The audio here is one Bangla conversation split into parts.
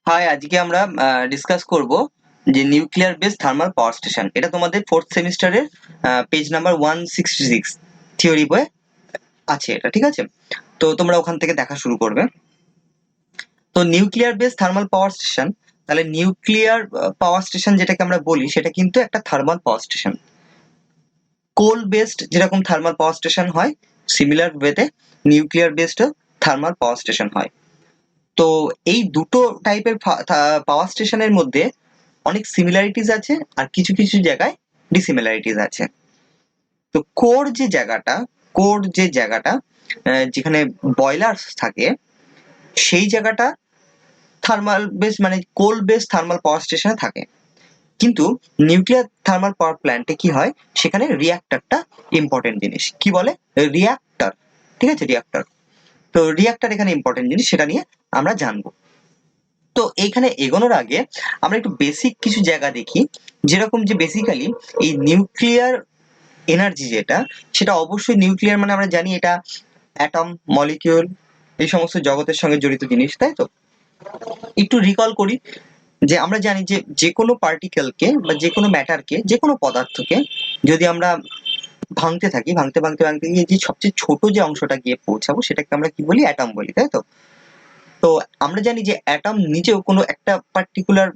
হাই, আজকে আমরা ডিসকাস করব যে nuclear base thermal power station. এটা তোমাদের ফোর্থ সেমিস্টারের পেজ নাম্বার 166 থিওরি বইয়ে আছে এটা, ঠিক আছে? তো তোমরা ওখান থেকে দেখা শুরু করবে। তো nuclear base thermal power station, তাহলে নিউক্লিয়ার পাওয়ার স্টেশন যেটাকে আমরা বলি সেটা কিন্তু একটা থার্মাল পাওয়ার স্টেশন। কোল বেসড যেরকম থার্মাল পাওয়ার স্টেশন হয়, সিমিলার ওয়েতে nuclear based thermal power station হয়। তো এই দুটো টাইপের পাওয়ার স্টেশনের মধ্যে অনেক সিমিলারিটিস আছে আর কিছু কিছু জায়গায় ডিসিমিলারিটিস আছে। তো কোর যে জায়গাটা যেখানে বয়লার থাকে, সেই জায়গাটা থার্মাল বেস মানে কোল বেস থার্মাল পাওয়ার স্টেশনে থাকে। কিন্তু নিউক্লিয়ার থার্মাল পাওয়ার প্ল্যান্টে কি হয়, সেখানে রিয়াক্টরটা ইম্পর্টেন্ট জিনিস। কি বলে? রিয়াক্টর, ঠিক আছে? রিয়াক্টর। তো রিয়াক্টর এখানে ইম্পর্টেন্ট জিনিস, সেটা নিয়ে আমরা জানবো। তো এইখানে এগোনোর আগে আমরা একটু বেসিক কিছু জায়গা দেখি, যেরকম যে বেসিক্যালি এই নিউক্লিয়ার এনার্জি যেটা, সেটা অবশ্যই নিউক্লিয়ার মানে আমরা জানি এটা অ্যাটম, মলিকিউল, এই সমস্ত জগতের সঙ্গে জড়িত জিনিস, তাই তো? একটু রিকল করি যে আমরা জানি যে যে কোনো পার্টিকেলকে বা যে কোনো ম্যাটারকে, যে কোনো পদার্থকে যদি আমরা ভাঙতে থাকি, ভাঙতে ভাঙতে ভাঙতে গিয়ে যে সবচেয়ে ছোট যে অংশটা গিয়ে পৌঁছাবো সেটাকে আমরা কি বলি? অ্যাটম বলি, তাই তো? তো আমরা জানি যে অ্যাটম নিজেও কোনো একটা পার্টিকুলার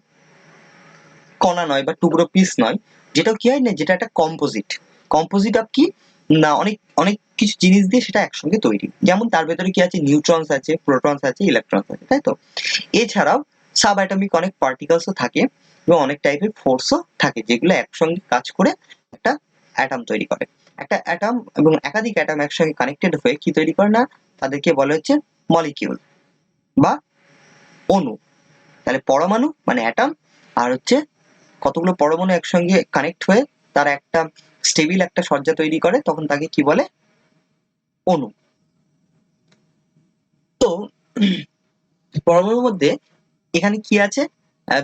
কণা নয় বা টুকরো পিস নয়, যেটা কি হয় না, যেটা একটা কম্পোজিট অফ কি না, অনেক অনেক কিছু জিনিস দিয়ে সেটা একসঙ্গে তৈরি। যেমন তার ভেতরে কি আছে? নিউট্রনস আছে, প্রোটনস আছে, ইলেকট্রনস আছে, তাই তো? এছাড়াও সাব অ্যাটমিক অনেক পার্টিকেলসও থাকে এবং অনেক টাইপের ফোর্সও থাকে, যেগুলো একসঙ্গে কাজ করে একটা অ্যাটম তৈরি করে। একটা অ্যাটম এবং একাধিক অ্যাটম একসঙ্গে কানেক্টেড হয়ে কি তৈরি করে না, তাদেরকে বলা হচ্ছে মলিকিউল বা অণু। তাহলে পরমাণু মানে অ্যাটম, আর হচ্ছে কতগুলো পরমাণু একসঙ্গে কানেক্ট হয়ে তারা একটা স্টেবিল একটা সজ্জা তৈরি করে, তখন তাকে কি বলে? অণু। তো পরমাণুর মধ্যে এখানে কি আছে?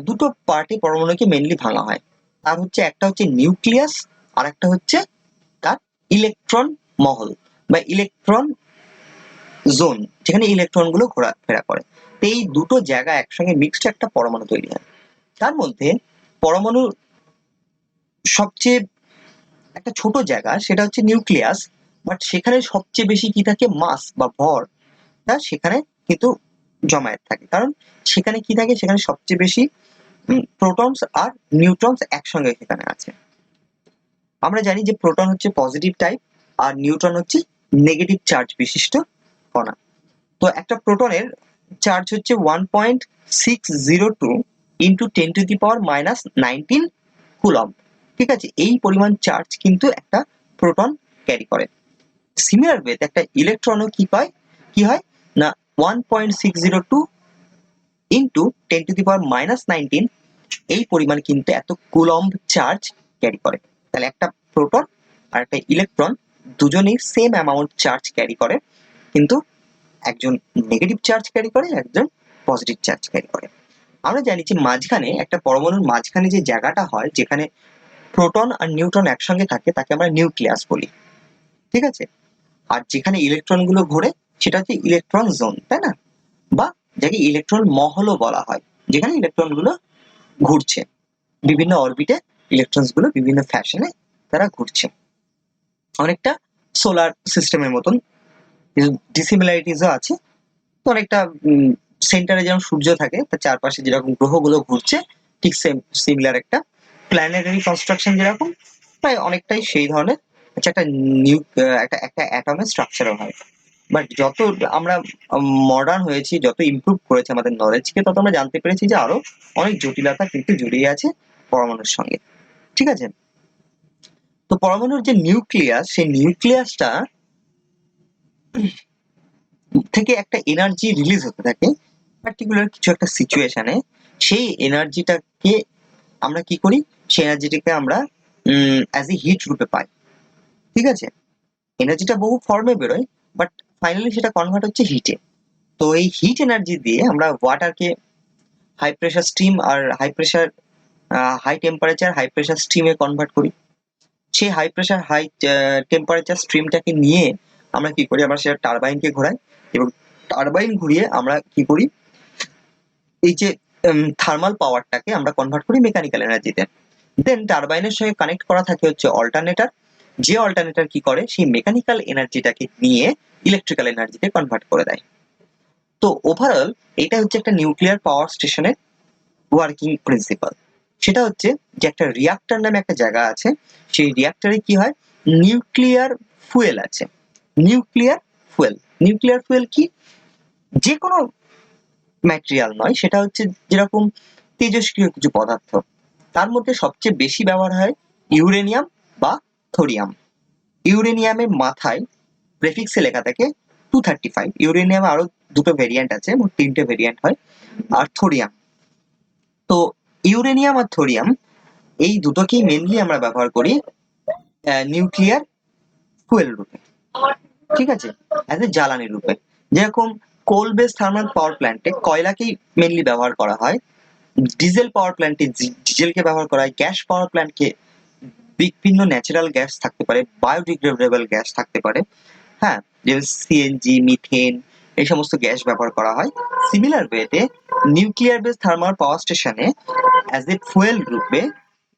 দুটো পার্টে পরমাণুকে মেনলি ভাঙা হয়। তার হচ্ছে একটা হচ্ছে নিউক্লিয়াস, আর একটা হচ্ছে তার ইলেকট্রন মহল বা ইলেকট্রন জোন, যেখানে ইলেকট্রন গুলো ঘোরাফেরা করে। তো এই দুটো জায়গা একসঙ্গে মিক্সড একটা পরমাণু তৈরি হয়। তার মধ্যে পরমাণুর সবচেয়ে একটা ছোট জায়গা সেটা হচ্ছে নিউক্লিয়াস, বাট সেখানে সবচেয়ে বেশি কি থাকে? মাস বা ভর, তা সেখানে কিন্তু জমায়েত থাকে। কারণ সেখানে কি থাকে? সেখানে সবচেয়ে বেশি প্রোটনস আর নিউট্রনস একসঙ্গে সেখানে আছে। আমরা জানি যে প্রোটন হচ্ছে পজিটিভ টাইপ আর নিউট্রন হচ্ছে নেগেটিভ চার্জ বিশিষ্ট কণা। তো একটা প্রোটনের চার্জ হচ্ছে 1.602 ইন্টু 10⁻⁻19 কুলম্ব, ঠিক আছে? এই পরিমাণ চার্জ কিন্তু একটা প্রোটন ক্যারি করে। সিমিলার ওয়েতে একটা ইলেকট্রনও কি হয় না, 1.602 ইন্টু 10⁻⁻19 এই পরিমাণ কিন্তু এত কুলম্ব চার্জ ক্যারি করে। তাহলে একটা প্রোটন আর একটা ইলেকট্রন দুজনেই সেম অ্যামাউন্ট চার্জ ক্যারি করে, কিন্তু একজন নেগেটিভ চার্জ ক্যারি করে, একজন পজিটিভ চার্জ ক্যারি করে। আমরা জানি যে মাঝখানে একটা পরমাণুর মাঝখানে যে জায়গাটা হয়, যেখানে প্রোটন আর নিউট্রন একসঙ্গে থাকে, তাকে আমরা নিউক্লিয়াস বলি, ঠিক আছে? আর যেখানে ইলেকট্রন গুলো ঘোরে সেটা হচ্ছে ইলেকট্রন জোন, তাই না? বা যাকে ইলেকট্রন মহলও বলা হয়, যেখানে ইলেকট্রন গুলো ঘুরছে বিভিন্ন অরবিটে, ইলেকট্রনস গুলো বিভিন্ন ফ্যাশনে তারা ঘুরছে, অনেকটা সোলার সিস্টেমের মতন। ডিসিমিলারিটিসও আছে। তো অনেকটা সেন্টারে যেমন সূর্য থাকে, তার চারপাশে যেরকম গ্রহগুলো ঘুরছে, ঠিক সেম সিমিলার একটা প্ল্যানেটারি কনস্ট্রাকশন যেরকম, প্রায় অনেকটাই সেই ধরনের হচ্ছে একটা একটা একটা অ্যাটমের স্ট্রাকচারও হয়। বাট যত আমরা মডার্ন হয়েছি, যত ইমপ্রুভ করেছে আমাদের নলেজকে, তত আমরা জানতে পেরেছি যে আরো অনেক জটিলতা কিন্তু জড়িয়ে আছে পরমাণুর সঙ্গে, ঠিক আছে? তো পরমাণুর যে নিউক্লিয়াস, সেই নিউক্লিয়াসটা থেকে একটা এনার্জি রিলিজ হতে থাকে পার্টিকুলার কিছু একটা সিচুয়েশনে। সেই এনার্জিটাকে আমরা কি করি? সেই এনার্জিটাকে আমরা অ্যাজ এ হিট রূপে পাই, ঠিক আছে? এনার্জিটা বহু ফর্মে বেরোয়, বাট ফাইনালি সেটা কনভার্ট হচ্ছে হিটে। তো এই হিট এনার্জি দিয়ে আমরা ওয়াটারকে হাই প্রেশার স্টিম আর হাই টেম্পারেচার হাই প্রেশার স্টিমে কনভার্ট করি। সেই হাই প্রেশার হাই টেম্পারেচার স্ট্রিমটাকে নিয়ে আমরা কি করি? আমরা সেটা টারবাইনকে ঘোরাই, এবং টারবাইন ঘুরিয়ে আমরা কি করি? এই যে থার্মাল পাওয়ারটাকে আমরা কনভার্ট করি মেকানিক্যাল এনার্জিতে। দেন টারবাইনের সঙ্গে কানেক্ট করা থাকে হচ্ছে অল্টারনেটর, যে অল্টারনেটর কি করে সেই মেকানিক্যাল এনার্জিটাকে নিয়ে ইলেকট্রিক্যাল এনার্জিতে কনভার্ট করে দেয়। তো ওভারঅল এটা হচ্ছে একটা নিউক্লিয়ার পাওয়ার স্টেশনের ওয়ার্কিং প্রিন্সিপাল। সেটা হচ্ছে যে একটা রিয়াক্টর নামে একটা জায়গা আছে, সেই রিয়াক্টরে কি হয়, নিউক্লিয়ার ফুয়েল আছে। নিউক্লিয়ার ফুয়েল, নিউক্লিয়ার ফুয়েল কি, যে কোনো ম্যাটেরিয়াল নয়, সেটা হচ্ছে যেরকম তেজস্ক্রিয় কিছু পদার্থ, তার মধ্যে সবচেয়ে বেশি ব্যবহার হয় ইউরেনিয়াম বা থোরিয়াম। ইউরেনিয়ামের মাথায় প্রেফিক্সে লেখা থাকে 235, ইউরেনিয়ামে আরো দুটো ভেরিয়েন্ট আছে, মোট তিনটে ভেরিয়েন্ট হয়, আর থোরিয়াম। তো ইউরেনিয়াম আর থোরিয়াম এই দুটোকেই মেনলি আমরা ব্যবহার করি নিউক্লিয়ার ফুয়েল রূপে, ঠিক আছে, অ্যাজ এ জ্বালানি রূপে। যেরকম কোল বেস থার্মাল পাওয়ার প্ল্যান্টে কয়লাকেই মেনলি ব্যবহার করা হয়, ডিজেল পাওয়ার প্ল্যান্টে ডিজেলকে ব্যবহার করা হয়, গ্যাস পাওয়ার প্ল্যান্টকে বিভিন্ন ন্যাচারাল গ্যাস থাকতে পারে, বায়োডিগ্রেডেবল গ্যাস থাকতে পারে, হ্যাঁ, যেমন সিএনজি, মিথেন, এই সমস্ত গ্যাস ব্যবহার করা হয়। সিমিলার ওয়েতে নিউক্লিয়ার বেস থার্মাল পাওয়ার স্টেশনে অ্যাজ এ ফুয়েল রূপে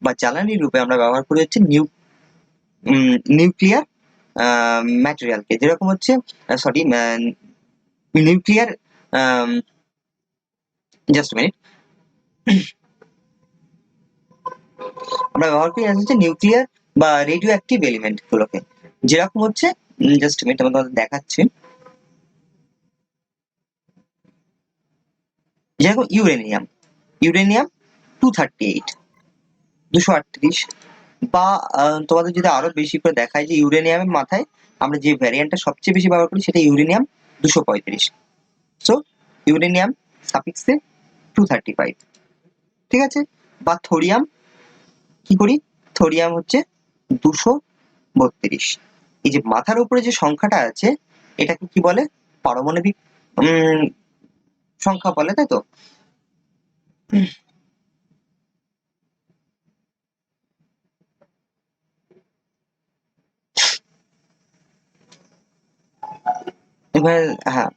বা জ্বালানি রূপে আমরা ব্যবহার করি হচ্ছে নিউক্লিয়ার ম্যাটেরিয়ালকে, যেরকম হচ্ছে সরি নিউক্লিয়ার, জাস্ট মিনিট, আমরা ব্যবহার করি হচ্ছে নিউক্লিয়ার বা রেডিও অ্যাক্টিভ এলিমেন্ট গুলোকে, যেরকম হচ্ছে জাস্ট মিনিট আমি তোমাদের দেখাচ্ছি, যেরকম ইউরেনিয়াম, ইউরেনিয়াম 238, 238, বা তোমাদের যদি আরো বেশি করে দেখায় যে ইউরেনিয়ামের মাথায় আমরা যে ভ্যারিয়েন্টটা সবচেয়ে বেশি ব্যবহার করি সেটা ইউরেনিয়াম 235। সো ইউরেনিয়াম সাফিক্সে 235, ঠিক আছে। বা থোরিয়াম কি করি, থোরিয়াম হচ্ছে 232। এই যে মাথার উপরে যে সংখ্যাটা আছে এটাকে কি বলে, পারমাণবিক সংখ্যা বলে, তাই তো। এবার হ্যাঁ,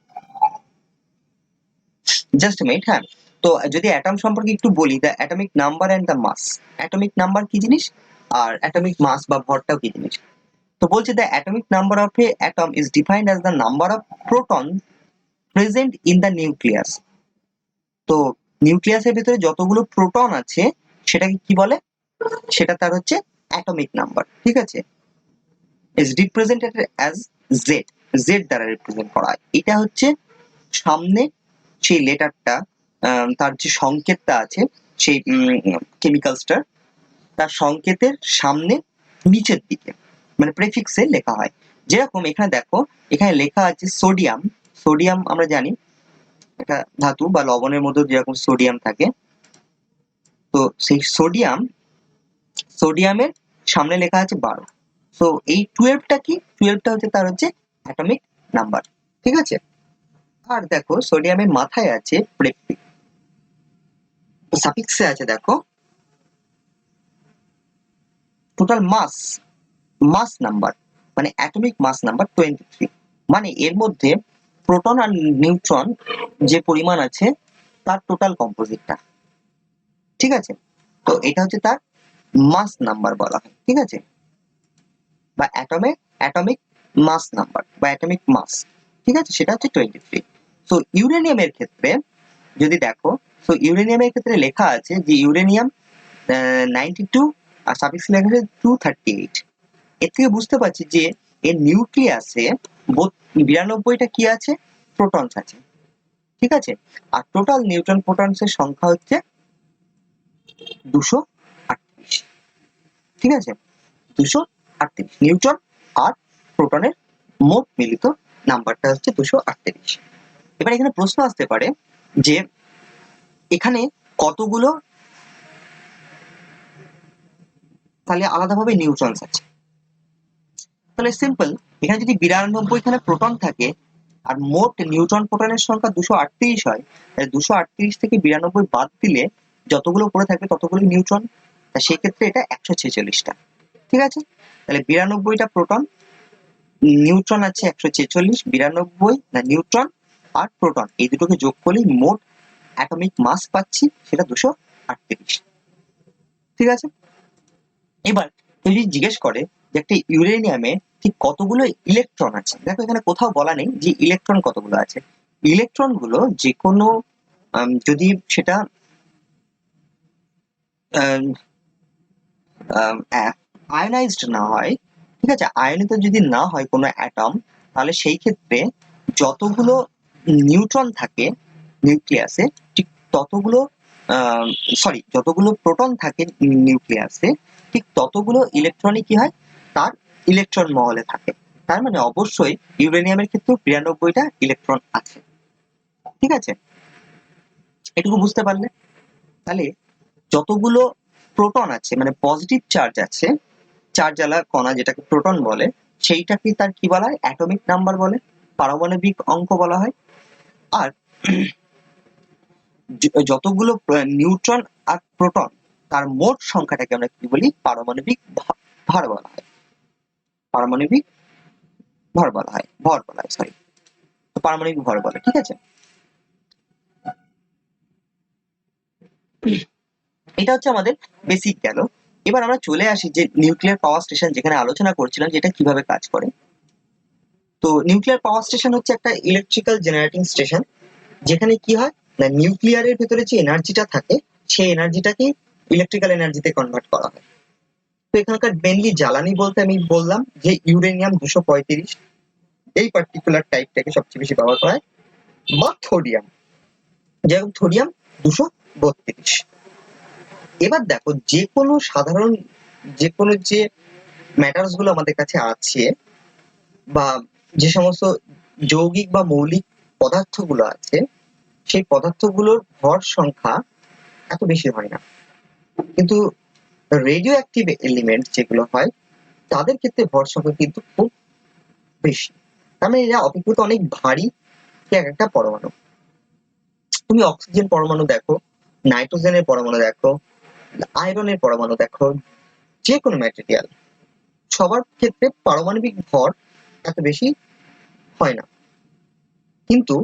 জাস্ট মিনিট, হ্যাঁ, তো যদি অ্যাটম সম্পর্কে একটু বলি, the atomic number and the mass. Atomic number কি জিনিস আর অ্যাটমিক মাস বা ভরটাও কি জিনিস। তো বলছে the atomic number of A atom is defined as the number of proton present in the nucleus. তো নিউক্লিয়াসের ভিতরে যতগুলো প্রোটন আছে সেটাকে কি বলে, সেটা তার হচ্ছে অ্যাটমিক নাম্বার, ঠিক আছে। Is represented as Z, Z দ্বারা রিপ্রেজেন্ট করা হয়। এটা হচ্ছে সামনে সেই লেটারটা, তার যে সংকেতটা আছে সেই কেমিক্যালসটার, তার সংকেতের সামনে নিচের দিকে মানে প্রেফিক্সে লেখা হয়। যেরকম এখানে দেখো, এখানে লেখা আছে সোডিয়াম। সোডিয়াম আমরা জানি একটা ধাতু বা লবণের মধ্যে যেরকম সোডিয়াম থাকে, তো সেই সোডিয়াম, সোডিয়ামের সামনে লেখা আছে 12। তো এই 12টা কি, 12টা হচ্ছে তার হচ্ছে অ্যাটমিক নাম্বার, ঠিক আছে। আর দেখো সোডিয়ামের মাথায় আছে প্রেফিক্স, সাফিক্সে আছে দেখো টোটাল মাস, মাস নাম্বার মানে অ্যাটমিক মাস নাম্বার 23। মানে এর মধ্যে প্রোটন আর নিউট্রন যে পরিমাণ আছে তার টোটাল কম্পোজিটটা, ঠিক আছে। তো এটা হচ্ছে তার মাস নাম্বার বলা হয়, ঠিক আছে, বা অ্যাটমিক মাস নাম্বার বা অ্যাটমিক মাস, ঠিক আছে, সেটা হচ্ছে 23। তো ইউরেনিয়ামের ক্ষেত্রে যদি দেখো, তো ইউরেনিয়ামের ক্ষেত্রে লেখা আছে যে ইউরেনিয়াম 92 আর সাফিক্স লেখা আছে 238। এর থেকে বুঝতে পারছি যে এর নিউক্লিয়াসে 92টা কি আছে, প্রোটনস আছে, ঠিক আছে। আর টোটাল নিউট্রন প্রোটনস এর সংখ্যা হচ্ছে 238, ঠিক আছে, 238 নিউট্রন আর প্রোটনের মোট মিলিত নাম্বারটা হচ্ছে 238। এবার এখানে প্রশ্ন আসতে পারে যে এখানে কতগুলো তাহলে আলাদাভাবে নিউট্রনস আছে। তাহলে সিম্পল, এখানে যদি 92 খানা প্রোটন থাকে আর মোট নিউট্রন প্রোটনের সংখ্যা 238 হয়, তাহলে 238 থেকে 92 বাদ দিলে যতগুলো পড়ে থাকবে ততগুলো নিউট্রন, তা সেক্ষেত্রে এটা 146টা, ঠিক আছে। তাহলে 92টা প্রোটন, নিউট্রন আছে 146, 92 না নিউট্রন আর প্রোটন এই দুটোকে যোগ করলেই মোট অ্যাটমিক মাস পাচ্ছি সেটা 238। ঠিক আছে, এবার কেউ যদি জিজ্ঞেস করে যে একটা ইউরেনিয়ামে ঠিক কতগুলো ইলেকট্রন আছে, দেখো এখানে কোথাও বলা নেই যে ইলেকট্রন কতগুলো আছে। ইলেকট্রন গুলো যে কোনো যদি সেটা আয়নাইজড না হয়, ঠিক আছে, আয়নিত যদি না হয় কোনো অ্যাটম, তাহলে সেই ক্ষেত্রে যতগুলো নিউট্রন থাকে নিউক্লিয়াসে ঠিক ততগুলো যতগুলো প্রোটন থাকে নিউক্লিয়াসে ঠিক ততগুলো ইলেকট্রনই কি হয় তার ইলেকট্রন মহলে থাকে। তার মানে অবশ্যই ইউরেনিয়ামের ক্ষেত্রেও 92টা ইলেকট্রন আছে। ঠিক আছে, এটুকু বুঝতে পারলে? তাহলে যতগুলো প্রোটন আছে মানে পজিটিভ চার্জ আছে, চার্জ আলা কণা যেটাকে প্রোটন বলে, সেইটাকে তার কি বলা হয়? অ্যাটমিক নাম্বার বলে, পারমাণবিক অঙ্ক বলা হয়। আর যতগুলো নিউট্রন আর প্রোটন তার মোট সংখ্যাটাকে আমরা কি বলি? পারমাণবিক ভর বলা হয়। পারমাণবিক ভর বলা হয়, ভর বলা হয়, সরি, তো পারমাণবিক ভর বলে। ঠিক আছে, এটা হচ্ছে আমাদের বেসিক গেল। এবার আমরা চলে আসি যে নিউক্লিয়ার পাওয়ার স্টেশন যেখানে আলোচনা করছিলাম যেটা কিভাবে কাজ করে। তো নিউক্লিয়ার পাওয়ার স্টেশন হচ্ছে একটা ইলেকট্রিক্যাল জেনারেটিং স্টেশন, যেখানে কি হয় না নিউক্লিয়ারের ভেতরে যে এনার্জিটা থাকে সেই এনার্জিটাকে ইলেকট্রিক্যাল এনার্জিতে কনভার্ট করা হয়। তো এখানকার মেনলি জ্বালানি বলতে আমি বললাম যে ইউরেনিয়াম 235, এই পার্টিকুলার টাইপটাকে সবচেয়ে বেশি ব্যবহার করা হয়, বা থোরিয়াম, যেমন থোরিয়াম 232। এবার দেখো যে কোনো সাধারণ যে কোনো যে ম্যাটারস গুলো আমাদের কাছে আছে বা যে সমস্ত যৌগিক বা মৌলিক পদার্থগুলো আছে সেই পদার্থগুলোর ভর সংখ্যা এত বেশি হয় না, কিন্তু রেডিও অ্যাক্টিভ এলিমেন্ট যেগুলো হয় তাদের ক্ষেত্রে ভর সংখ্যা কিন্তু খুব বেশি। তার মানে এরা অপেক্ষাকৃত অনেক ভারী এক একটা পরমাণু। তুমি অক্সিজেন পরমাণু দেখো, নাইট্রোজেনের পরমাণু দেখো, আয়রনের পরমাণু দেখো, যে কোনো ম্যাটেরিয়াল সবার ক্ষেত্রে পারমাণবিক ভর এত বেশি হয় না, কিন্তু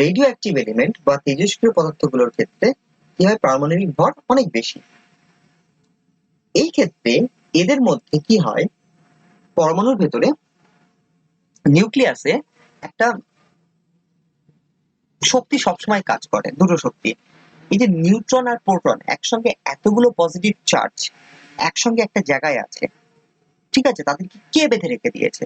রেডিও অ্যাক্টিভ এলিমেন্ট বা তেজস্ক্রিয় পদার্থগুলোর ক্ষেত্রে কি হয়? পারমাণবিক ভর অনেক বেশি। এই ক্ষেত্রে এদের মধ্যে কি হয়? পরমাণুর ভেতরে নিউক্লিয়াসে একটা শক্তি সবসময় কাজ করে, দুটো শক্তি। এই যে নিউট্রন আর প্রোটন একসঙ্গে এতগুলো পজিটিভ চার্জ একসঙ্গে একটা জায়গায় আছে, ঠিক আছে, তাদেরকে কে বেঁধে রেখে দিয়েছে?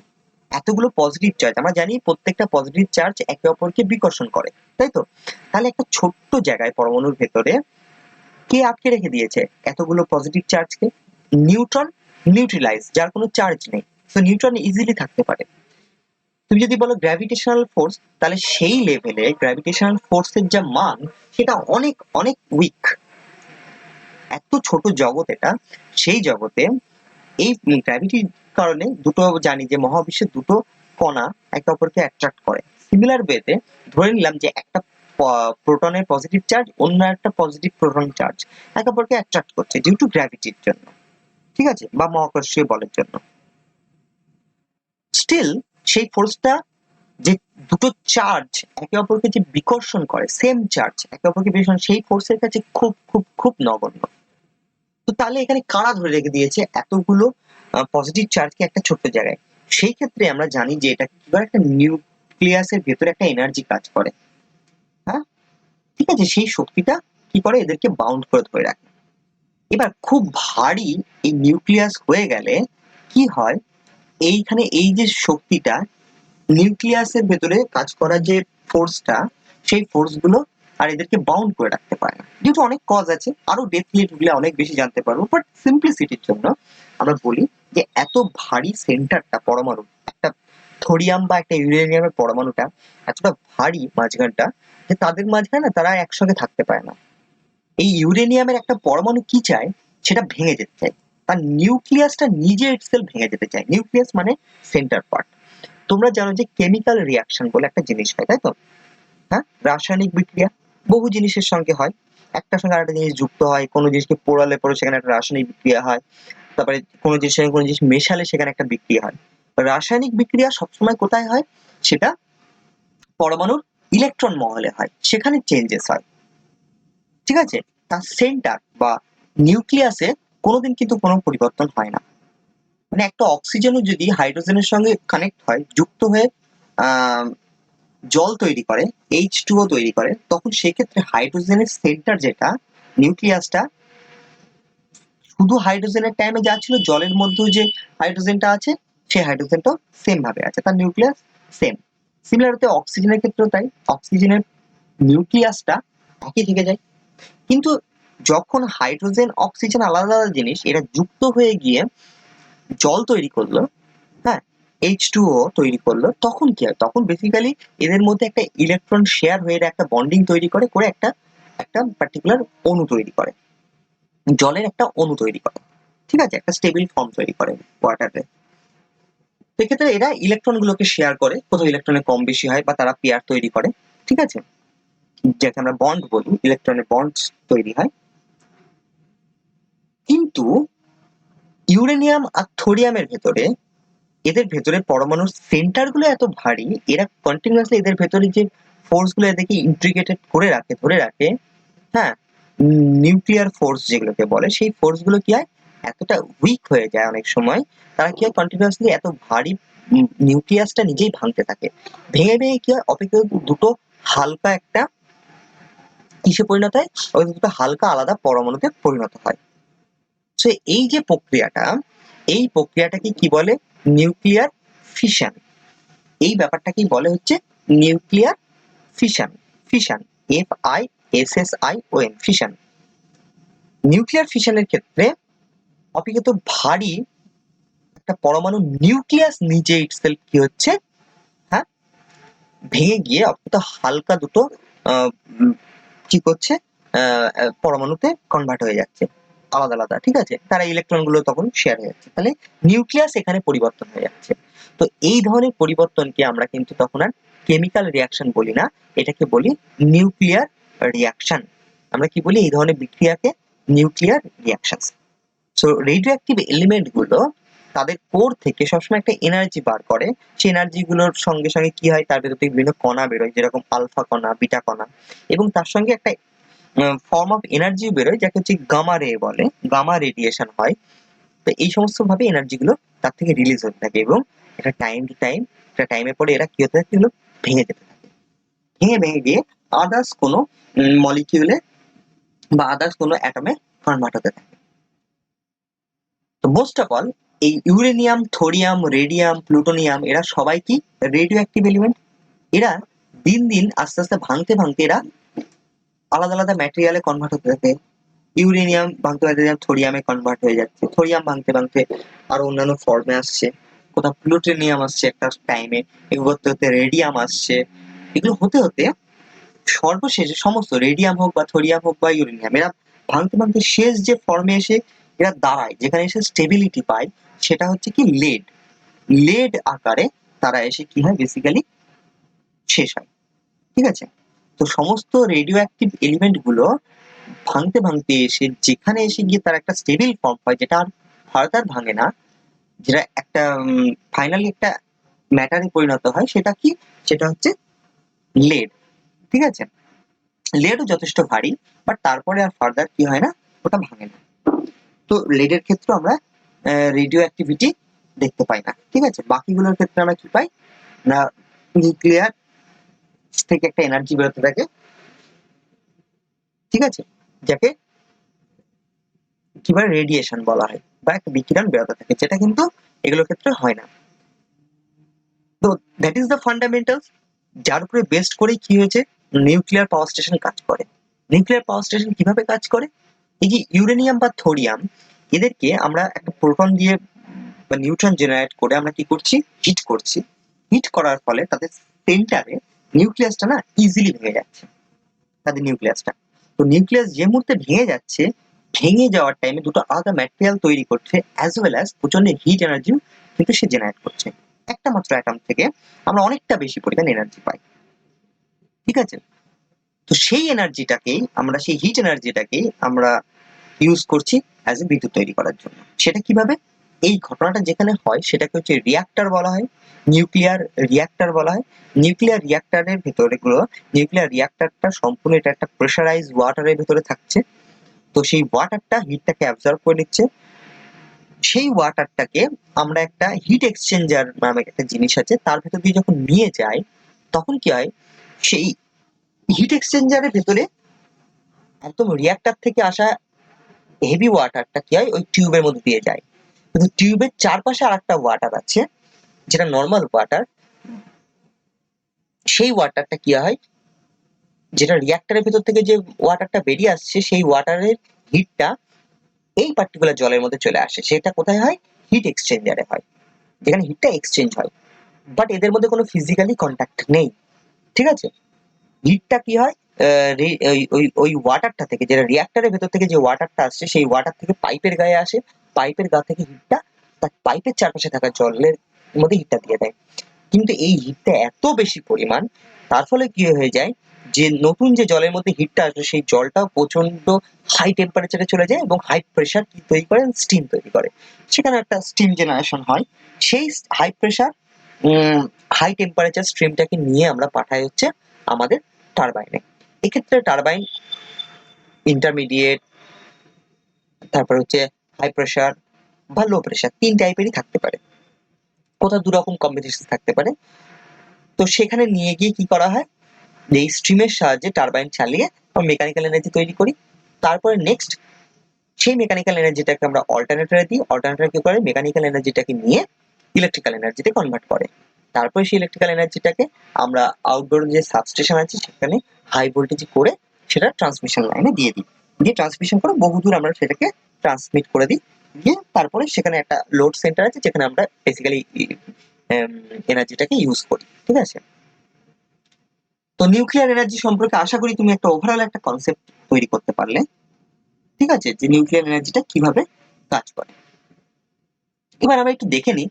এতগুলো পজিটিভ চার্জ, আমরা জানি প্রত্যেকটা পজিটিভ চার্জ একে অপরকে বিকর্ষণ করে, তাই তো? তাহলে একটা ছোট্ট জায়গায় পরমাণুর ভেতরে কে আটকে রেখে দিয়েছে এতগুলো পজিটিভ চার্জকে? নিউট্রন নিউট্রিলাইজ, যার কোনো চার্জ নেই, তো নিউট্রন ইজিলি থাকতে পারে। তুমি যদি বলো গ্র্যাভিটেশনাল ফোর্স, তাহলে সেই লেভেলে গ্র্যাভিটেশনাল ফোর্সের যা মান সেটা অনেক অনেক উইক। এত ছোট জগৎ এটা, সেই জগতে এই গ্র্যাভিটির কারণে দুটো জানি যে মহাবিশ্বের দুটো কণা একে অপরকে অ্যাট্রাক্ট করে। সিমিলার ওয়েতে ধরে নিলাম যে একটা প্রোটনের পজিটিভ চার্জ অন্য একটা পজিটিভ প্রোটন চার্জ একে অপরকে অ্যাট্রাক্ট করছে ডিউ টু গ্র্যাভিটির জন্য, ঠিক আছে, বা মহাকর্ষীয় বলের জন্য। স্টিল সেই ফোর্সটা যে দুটো চার্জ একে অপরকে যে বিকর্ষণ করে, সেম চার্জ একে অপরকে বিকর্ষণ, সেই ফোর্সের কাছে খুব খুব খুব নগণ্য। তো তাহলে এখানে কারা ধরে রেখে দিয়েছে এতগুলো পজিটিভ চার্জকে একটা ছোট্ট জায়গায়? সেই ক্ষেত্রে আমরা জানি যে এটা কি করে, একটা নিউক্লিয়াসের ভেতরে একটা এনার্জি কাজ করে। হ্যাঁ, ঠিক আছে, সেই শক্তিটা কি করে? এদেরকে বাউন্ড করে ধরে রাখে। এবার খুব ভারী এই নিউক্লিয়াস হয়ে গেলে কি হয়? এইখানে এই যে শক্তিটা নিউক্লিয়াসের ভেতরে কাজ করা যে ফোর্সটা, সেই ফোর্স গুলো আর এদেরকে বাউন্ড করে রাখতে পারে না, যেহেতু অনেক কজ আছে, আরো ডেপলি ঢুকলে অনেক বেশি জানতে পারবো, বাট সিম্পলিসিটির জন্য আমরা বলি যে এত ভারী সেন্টারটা পরমাণু, একটা থোরিয়াম বা একটা ইউরেনিয়ামের পরমাণুটা এতটা ভারী মাঝখানটা যে তাদের মাঝখানে না তারা একসঙ্গে থাকতে পারে না। এই ইউরেনিয়ামের একটা পরমাণু কি চায়? সেটা ভেঙে যেতে চায়, তার নিউক্লিয়াসটা নিজে ইটসেলফ ভেঙে যেতে চায়। নিউক্লিয়াস মানে সেন্টার পার্ট। তোমরা জানো যে কেমিক্যাল রিয়াকশন বলে একটা জিনিস হয়, তাই তো? হ্যাঁ, রাসায়নিক বিক্রিয়া বহু জিনিসের সঙ্গে হয়, একটার সঙ্গে আরেকটা জিনিস যুক্ত হয়, কোনো জিনিসকে পোড়ালে পরে সেখানে একটা রাসায়নিক বিক্রিয়া হয়, তারপরে কোনো জিনিসের সঙ্গে কোনো জিনিস মেশালে সেখানে একটা বিক্রিয়া হয়। রাসায়নিক বিক্রিয়া সবসময় কোথায় হয়? সেটা পরমাণুর ইলেকট্রন মহলে হয়, সেখানে চেঞ্জেস হয়। ঠিক আছে, তার সেন্টার বা নিউক্লিয়াসে কোনোদিন কিন্তু কোনো পরিবর্তন হয় না। মানে একটা অক্সিজেনও যদি হাইড্রোজেনের সঙ্গে কানেক্ট হয়, যুক্ত হয়ে জল তৈরি করে, H2O তৈরি করে, তখন সেক্ষেত্রে হাইড্রোজেনের সেন্টার যেটা নিউক্লিয়াসটা, শুধু হাইড্রোজেনের টাইমে যা ছিল জলের মধ্যেও যে হাইড্রোজেনটা আছে সেই হাইড্রোজেনটাও সেম ভাবে আছে, তার নিউক্লিয়াস সেম। সিমিলারলি অক্সিজেনের ক্ষেত্রেও তাই, অক্সিজেনের নিউক্লিয়াসটা একই থেকে যায়। কিন্তু যখন হাইড্রোজেন অক্সিজেন আলাদা আলাদা জিনিস, এরা যুক্ত হয়ে গিয়ে জল তৈরি করলো, হ্যাঁ, H2O তৈরি করলো, তখন কি হয়? তখন বেসিক্যালি এদের মধ্যে একটা ইলেকট্রন শেয়ার হয়ে একটা বন্ডিং তৈরি করে, করে একটা একটা পার্টিকুলার অণু তৈরি করে, জলের একটা অণু তৈরি করে, ঠিক আছে, একটা স্টেবল ফর্ম তৈরি করে ওয়াটারে। সেক্ষেত্রে এরা ইলেকট্রন গুলোকে শেয়ার করে, কোথাও ইলেকট্রনের কম বেশি হয় বা তারা পেয়ার তৈরি করে, ঠিক আছে, যাকে আমরা বন্ড বলি, ইলেকট্রনের বন্ড তৈরি হয়। কিন্তু ইউরেনিয়াম আর থোরিয়ামের ভেতরে, এদের ভেতরে পরমাণুর সেন্টার গুলো এত ভারী, এরা কন্টিনিউয়াসলি এদের ভেতরে যে ফোর্স গুলো এদেরকে ইন্ট্রিগেটেড করে রাখে, ধরে রাখে, হ্যাঁ, নিউক্লিয়ার ফোর্স যেগুলোকে বলে, সেই ফোর্স গুলো কি হয়, এতটা উইক হয়ে যায় অনেক সময়, তারা কি হয় কন্টিনিউয়াসলি এত ভারী নিউক্লিয়াসটা নিজেই ভাঙতে থাকে। ভেঙে ভেঙে কি হয়, অপেক্ষাকৃত দুটো হালকা একটা কিসে পরিণত হয়, ওই দুটো হালকা আলাদা পরমাণুতে পরিণত হয়। সো এই যে প্রক্রিয়াটা, এই প্রক্রিয়াটাকে কি বলে, নিউক্লিয়ার ফিশন। এই ব্যাপারটাকেই বলে হচ্ছে nuclear fission. Fission, FISSION, fission. Nuclear ফিশনের ক্ষেত্রে অপেক্ষিত ভারী একটা পরমাণু নিউক্লিয়াস নিজে ইটসেলফ কি হচ্ছে, হ্যাঁ, ভেঙে গিয়ে অপেক্ষিত হালকা দুটো কি করছে, পরমাণুতে কনভার্ট হয়ে যাচ্ছে আলাদা আলাদা, ঠিক আছে, তারা ইলেকট্রন গুলো তখন শেয়ার হয়ে যাচ্ছে, তাহলে নিউক্লিয়াস এখানে পরিবর্তন হয়ে যাচ্ছে। তো এই ধরনের পরিবর্তনকে আমরা কিন্তু তখন আর কেমিক্যাল রিয়াকশন বলি না, এটাকে বলি নিউক্লিয়ার রিয়াকশন। আমরা কি বলি, এই ধরনের বিক্রিয়াকে nuclear reaction. So radioactive element গুলো তাদের কোর থেকে সবসময় একটা এনার্জি বার করে, সেই এনার্জি গুলোর সঙ্গে সঙ্গে কি হয়, তার ভেতর থেকে বিভিন্ন কণা বেরোয়, যেরকম আলফা কণা, বিটা কণা, এবং তার সঙ্গে একটা ফর্ম অফ এনার্জি বেরোয় যাকে হচ্ছে গামা রে বলে, গামা রেডিয়েশন হয়। তো এই সমস্ত ভাবে এনার্জি গুলো তার থেকে রিলিজ হতে থাকে, এবং এটা টাইম টু টাইম, একটা টাইমের পরে এরা কি হতে থাকে, এগুলো ভেঙে যেতে থাকে, ভেঙে ভেঙে গিয়ে আদার্স কোনো মলিকিউলে বা আদার্স কোনো অ্যাটমে কনভার্ট হতে থাকে। তো মোস্ট অফ অল এই ইউরেনিয়াম, থোরিয়াম, রেডিয়াম, প্লুটোনিয়াম, এরা সবাই কি রেডিও অ্যাক্টিভ এলিমেন্ট। এরা দিন দিন আস্তে আস্তে ভাঙতে ভাঙতে এরা আলাদা আলাদা ম্যাটেরিয়ালে কনভার্ট হতে থাকে। ইউরেনিয়াম ভাঙতে ভাঙতে থোরিয়ামে কনভার্ট হয়ে যাচ্ছে, থোরিয়াম ভাঙতে ভাঙতে আরো অন্যান্য ফর্মে আসছে, কোথাও প্লুটোনিয়াম আসছে একটা টাইমে, এগুলো হতে হতে রেডিয়াম আসছে, এগুলো হতে হতে সর্বশেষে সমস্ত রেডিয়াম হোক বা থোরিয়াম হোক বা ইউরেনিয়াম, এরা ভাঙতে ভাঙতে শেষ যে ফর্মে এসে এরা দাঁড়ায়, যেখানে এসে স্টেবিলিটি পায়, সেটা হচ্ছে কি লেড। লেড আকারে তারা এসে কি হয়, বেসিক্যালি শেষ হয়, ঠিক আছে। তো সমস্ত রেডিও অ্যাক্টিভ এলিমেন্ট গুলো ভাঙতে ভাঙতে এসে যেখানে এসে গিয়ে তার একটা স্টেবল ফর্ম হয়, যেটা আর ফার্দার ভাঙে না, যেটা একটা ফাইনালি একটা ম্যাটারে পরিণত হয়, সেটা কি, সেটা হচ্ছে লেড, ঠিক আছে। লেডও যথেষ্ট ভারী, বাট তারপরে আর ফার্দার কি হয় না, ওটা ভাঙে না। তো লেডের ক্ষেত্রে আমরা রেডিও অ্যাক্টিভিটি দেখতে পাই না, ঠিক আছে। বাকিগুলোর ক্ষেত্রে আমরা কি পাই না, নিউক্লিয়ার থেকে একটা এনার্জি বেরোতে থাকে, ঠিক আছে, যাকে কি বলে রেডিয়েশন বলা হয়, বা একটা বিকিরণ বেরোতে থাকে, যেটা কিন্তু এগুলোর ক্ষেত্রে হয় না। তো দ্যাট ইজ দ্য ফান্ডামেন্টালস, যার উপরে বেস্ট করেই কি হয়েছে, নিউক্লিয়ার পাওয়ার স্টেশন কাজ করে। নিউক্লিয়ার পাওয়ার স্টেশন কিভাবে কাজ করে, এই যে ইউরেনিয়াম বা থোরিয়াম, এদেরকে আমরা একটা প্রোটন দিয়ে বা নিউট্রন জেনারেট করে আমরা কি করছি, হিট করছি। হিট করার ফলে তাদের সেন্টারে নিউক্লিয়াসটা না ইজিলি ভেঙে যাচ্ছে, তাদের নিউক্লিয়াসটা। তো নিউক্লিয়াস যে মুহূর্তে ভেঙে যাচ্ছে, ভেঙে যাওয়ার টাইমে দুটো আলাদা ম্যাটেরিয়াল তৈরি করছে, অ্যাজ ওয়েল অ্যাজ প্রচন্ড হিট এনার্জি কিন্তু সে জেনারেট করছে। একটা মাত্র অ্যাটম থেকে আমরা অনেকটা বেশি পরিমাণ এনার্জি পাই, ঠিক আছে। তো সেই এনার্জিটাকেই আমরা, সেই হিট এনার্জিটাকেই আমরা ইউজ করছি অ্যাজ এ বিদ্যুৎ তৈরি করার জন্য। সেটা কিভাবে, এই ঘটনাটা যেখানে হয় সেটাকে হচ্ছে রিয়াক্টর বলা হয়, নিউক্লিয়ার রিয়াক্টর বলা হয়। নিউক্লিয়ার রিয়াক্টরের ভিতরে নিউক্লিয়ার রিয়াক্টরটা সম্পূর্ণ এটা একটা প্রেসারাইজ ওয়াটারের ভিতরে থাকছে। তো সেই ওয়াটারটা হিটটাকে অ্যাবজর্ব করে নিচ্ছে। সেই ওয়াটারটাকে আমরা একটা হিট এক্সচেঞ্জার নামে একটা জিনিস আছে তার ভেতর দিয়ে যখন নিয়ে যাই, তখন কি হয়, সেই হিট এক্সচেঞ্জারের ভেতরে একদম রিয়াক্টর থেকে আসা হেভি ওয়াটারটা কি হয় ওই টিউবের মধ্যে দিয়ে যায়। কিন্তু টিউবের চারপাশে আরেকটা ওয়াটার আছে যেটা নর্মাল ওয়াটার। সেই ওয়াটারটা কি হয়, যেটা রিয়াক্টরের ভেতর থেকে যে ওয়াটারটা বেরিয়ে আসছে সেই ওয়াটারের হিটটা এই পার্টিকুলার জলের মধ্যে চলে আসে। সেটা কোথায় হয়, হিট এক্সচেঞ্জারে হয়, যেখানে হিটটা এক্সচেঞ্জ হয়। বাট এদের মধ্যে কোনো ফিজিক্যালি কন্ট্যাক্ট নেই, ঠিক আছে। হিটটা কি হয়, ওই ওয়াটারটা থেকে, যেটা রিয়াক্টরের ভেতর থেকে যে ওয়াটারটা আসছে সেই ওয়াটার থেকে পাইপের গায়ে আসে, পাইপের গা থেকে হিটটা তার পাইপের চারপাশে থাকা জলের মধ্যে হিটটা দিয়ে দেয়। কিন্তু এই হিটটা এত বেশি পরিমাণ, তার ফলে কি হয়ে যায়, যে নতুন যে জলের মধ্যে হিটটা আসবে সেই জলটাও প্রচন্ড হাই টেম্পারেচারে চলে যায় এবং হাই প্রেশার কি তৈরি করে, স্টিম তৈরি করে। সেখানে একটা স্টিম জেনারেশন হয়। সেই হাই প্রেশার হাই টেম্পারেচার স্ট্রিমটাকে নিয়ে আমরা পাঠাই হচ্ছে আমাদের টারবাইনে। এক্ষেত্রে টারবাইন ইন্টারমিডিয়েট, তারপর হচ্ছে হাই প্রেশার বা লো প্রেশার, ৩ টাইপেরই থাকতে পারে, কোথাও ২ রকম কম্বিনেশন থাকতে পারে। তো সেখানে নিয়ে গিয়ে কি করা হয়, যে এই স্ট্রিমের সাহায্যে টারবাইন চালিয়ে আমরা মেকানিক্যাল এনার্জি তৈরি করি। তারপরে নেক্সট সেই মেকানিক্যাল এনার্জিটাকে আমরা অল্টারনেটরে দিই, অল্টারনেটর কি করে মেকানিক্যাল এনার্জিটাকে নিয়ে ইলেকট্রিক্যাল এনার্জিতে কনভার্ট করে। তারপরে সেই ইলেকট্রিক্যাল এনার্জিটাকে আমরা আউটডোর যে সাবস্টেশন আছে সেখানে হাই ভোল্টেজ করে সেটা ট্রান্সমিশন লাইনে দিয়ে দিই, দিয়ে ট্রান্সমিশন করে বহুদূর আমরা সেটাকে ট্রান্সমিট করে দিই। দিয়ে তারপরে সেখানে একটা লোড সেন্টার আছে যেখানে আমরা বেসিক্যালি এনার্জিটাকে ইউজ করি, ঠিক আছে। তো নিউক্লিয়ার এনার্জি সম্পর্কে আশা করি তুমি একটা ওভারঅল একটা কনসেপ্ট তৈরি করতে পারলে, ঠিক আছে, যে নিউক্লিয়ার এনার্জিটা কিভাবে কাজ করে। এবার আমরা একটু দেখে নিই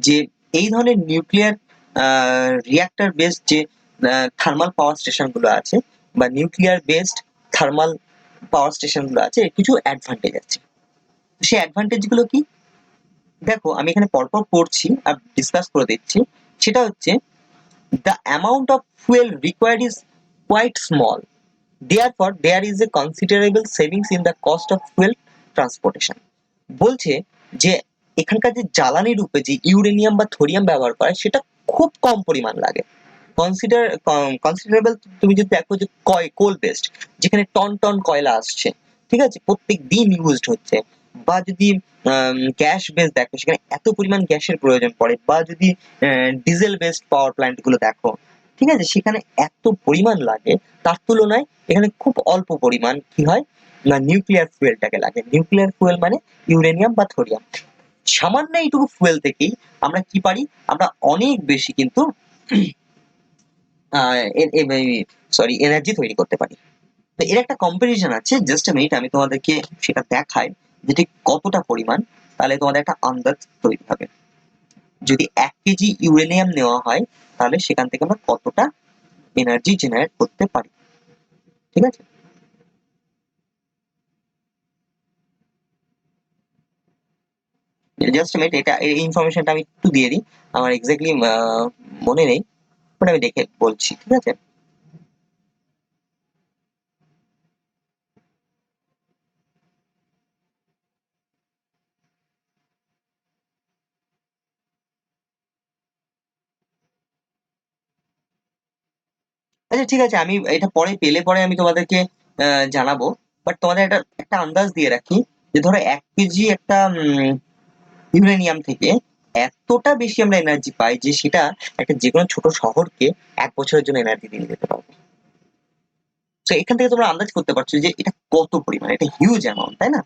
যে এই ধরনের নিউক্লিয়ার রিয়াক্টর বেসড যে থার্মাল পাওয়ার স্টেশন গুলো আছে বা nuclear based thermal power station গুলো আছে, এর কিছু অ্যাডভান্টেজ আছে। সেই অ্যাডভান্টেজ গুলো কি, দেখো আমি এখানে পরপর পড়ছি আর ডিসকাস করে দিচ্ছি। সেটা হচ্ছে the amount of fuel required is quite small. Therefore, there is a considerable savings in the cost of fuel transportation. বলছে যে এখানকার যে জ্বালানি রূপে যে ইউরেনিয়াম বা থোরিয়াম ব্যবহার করে সেটা খুব কম পরিমাণ লাগে। কনসিডারেবল তুমি যদি দেখো যে কোল বেসড, যেখানে টন টন কয়লা আসছে, ঠিক আছে, প্রত্যেক দিন ইউজড হচ্ছে, বা যদি গ্যাস বেস দেখো সেখানে এত পরিমাণ গ্যাসের প্রয়োজন পড়ে, বা যদি ডিজেল বেসড পাওয়ার প্ল্যান্ট গুলো দেখো, ঠিক আছে, সেখানে এত পরিমাণ লাগে, তার তুলনায় এখানে খুব অল্প পরিমাণ কি হয় না নিউক্লিয়ার ফুয়েলটাকে লাগে। নিউক্লিয়ার ফুয়েল মানে ইউরেনিয়াম বা থোরিয়াম। সামান্য এইটুকু ফুয়েল থেকেই আমরা কি পারি, আমরা অনেক বেশি কিন্তু এনার্জি তৈরি করতে পারি। তো এর একটা কম্পারিজন আছে, জাস্ট আ মিনিট আমি তোমাদেরকে সেটা দেখাই যে ঠিক কতটা পরিমাণ, তাহলে তোমাদের একটা আন্দাজ তৈরি হবে। যদি ১ কেজি ইউরেনিয়াম নেওয়া হয় তাহলে সেখান থেকে আমরা কতটা এনার্জি জেনারেট করতে পারি, ঠিক আছে। জাস্ট মিনিট, এটা এই ইনফরমেশনটা আমি একটু দিয়ে দিই, আমার এক্স্যাক্টলি মনে নেই, বাট আমি দেখে বলছি, ঠিক আছে। আচ্ছা ঠিক আছে, আমি এটা পরে পেলে পরে আমি তোমাদেরকে জানাবো। বাট তোমাদের একটা একটা আন্দাজ দিয়ে রাখি, যে ধরো ১ কেজি একটা ইউরেনিয়াম থেকে এতটা বেশি আমরা এনার্জি পাই যে সেটা একটা যেকোনো ছোট শহরকে ১ বছরের জন্য এনার্জি দিয়ে যেতে পারবে। তো এখান থেকে তোমরা আন্দাজ করতে পারছো যে এটা কত পরিমাণ, এটা হিউজ অ্যামাউন্ট, তাই না?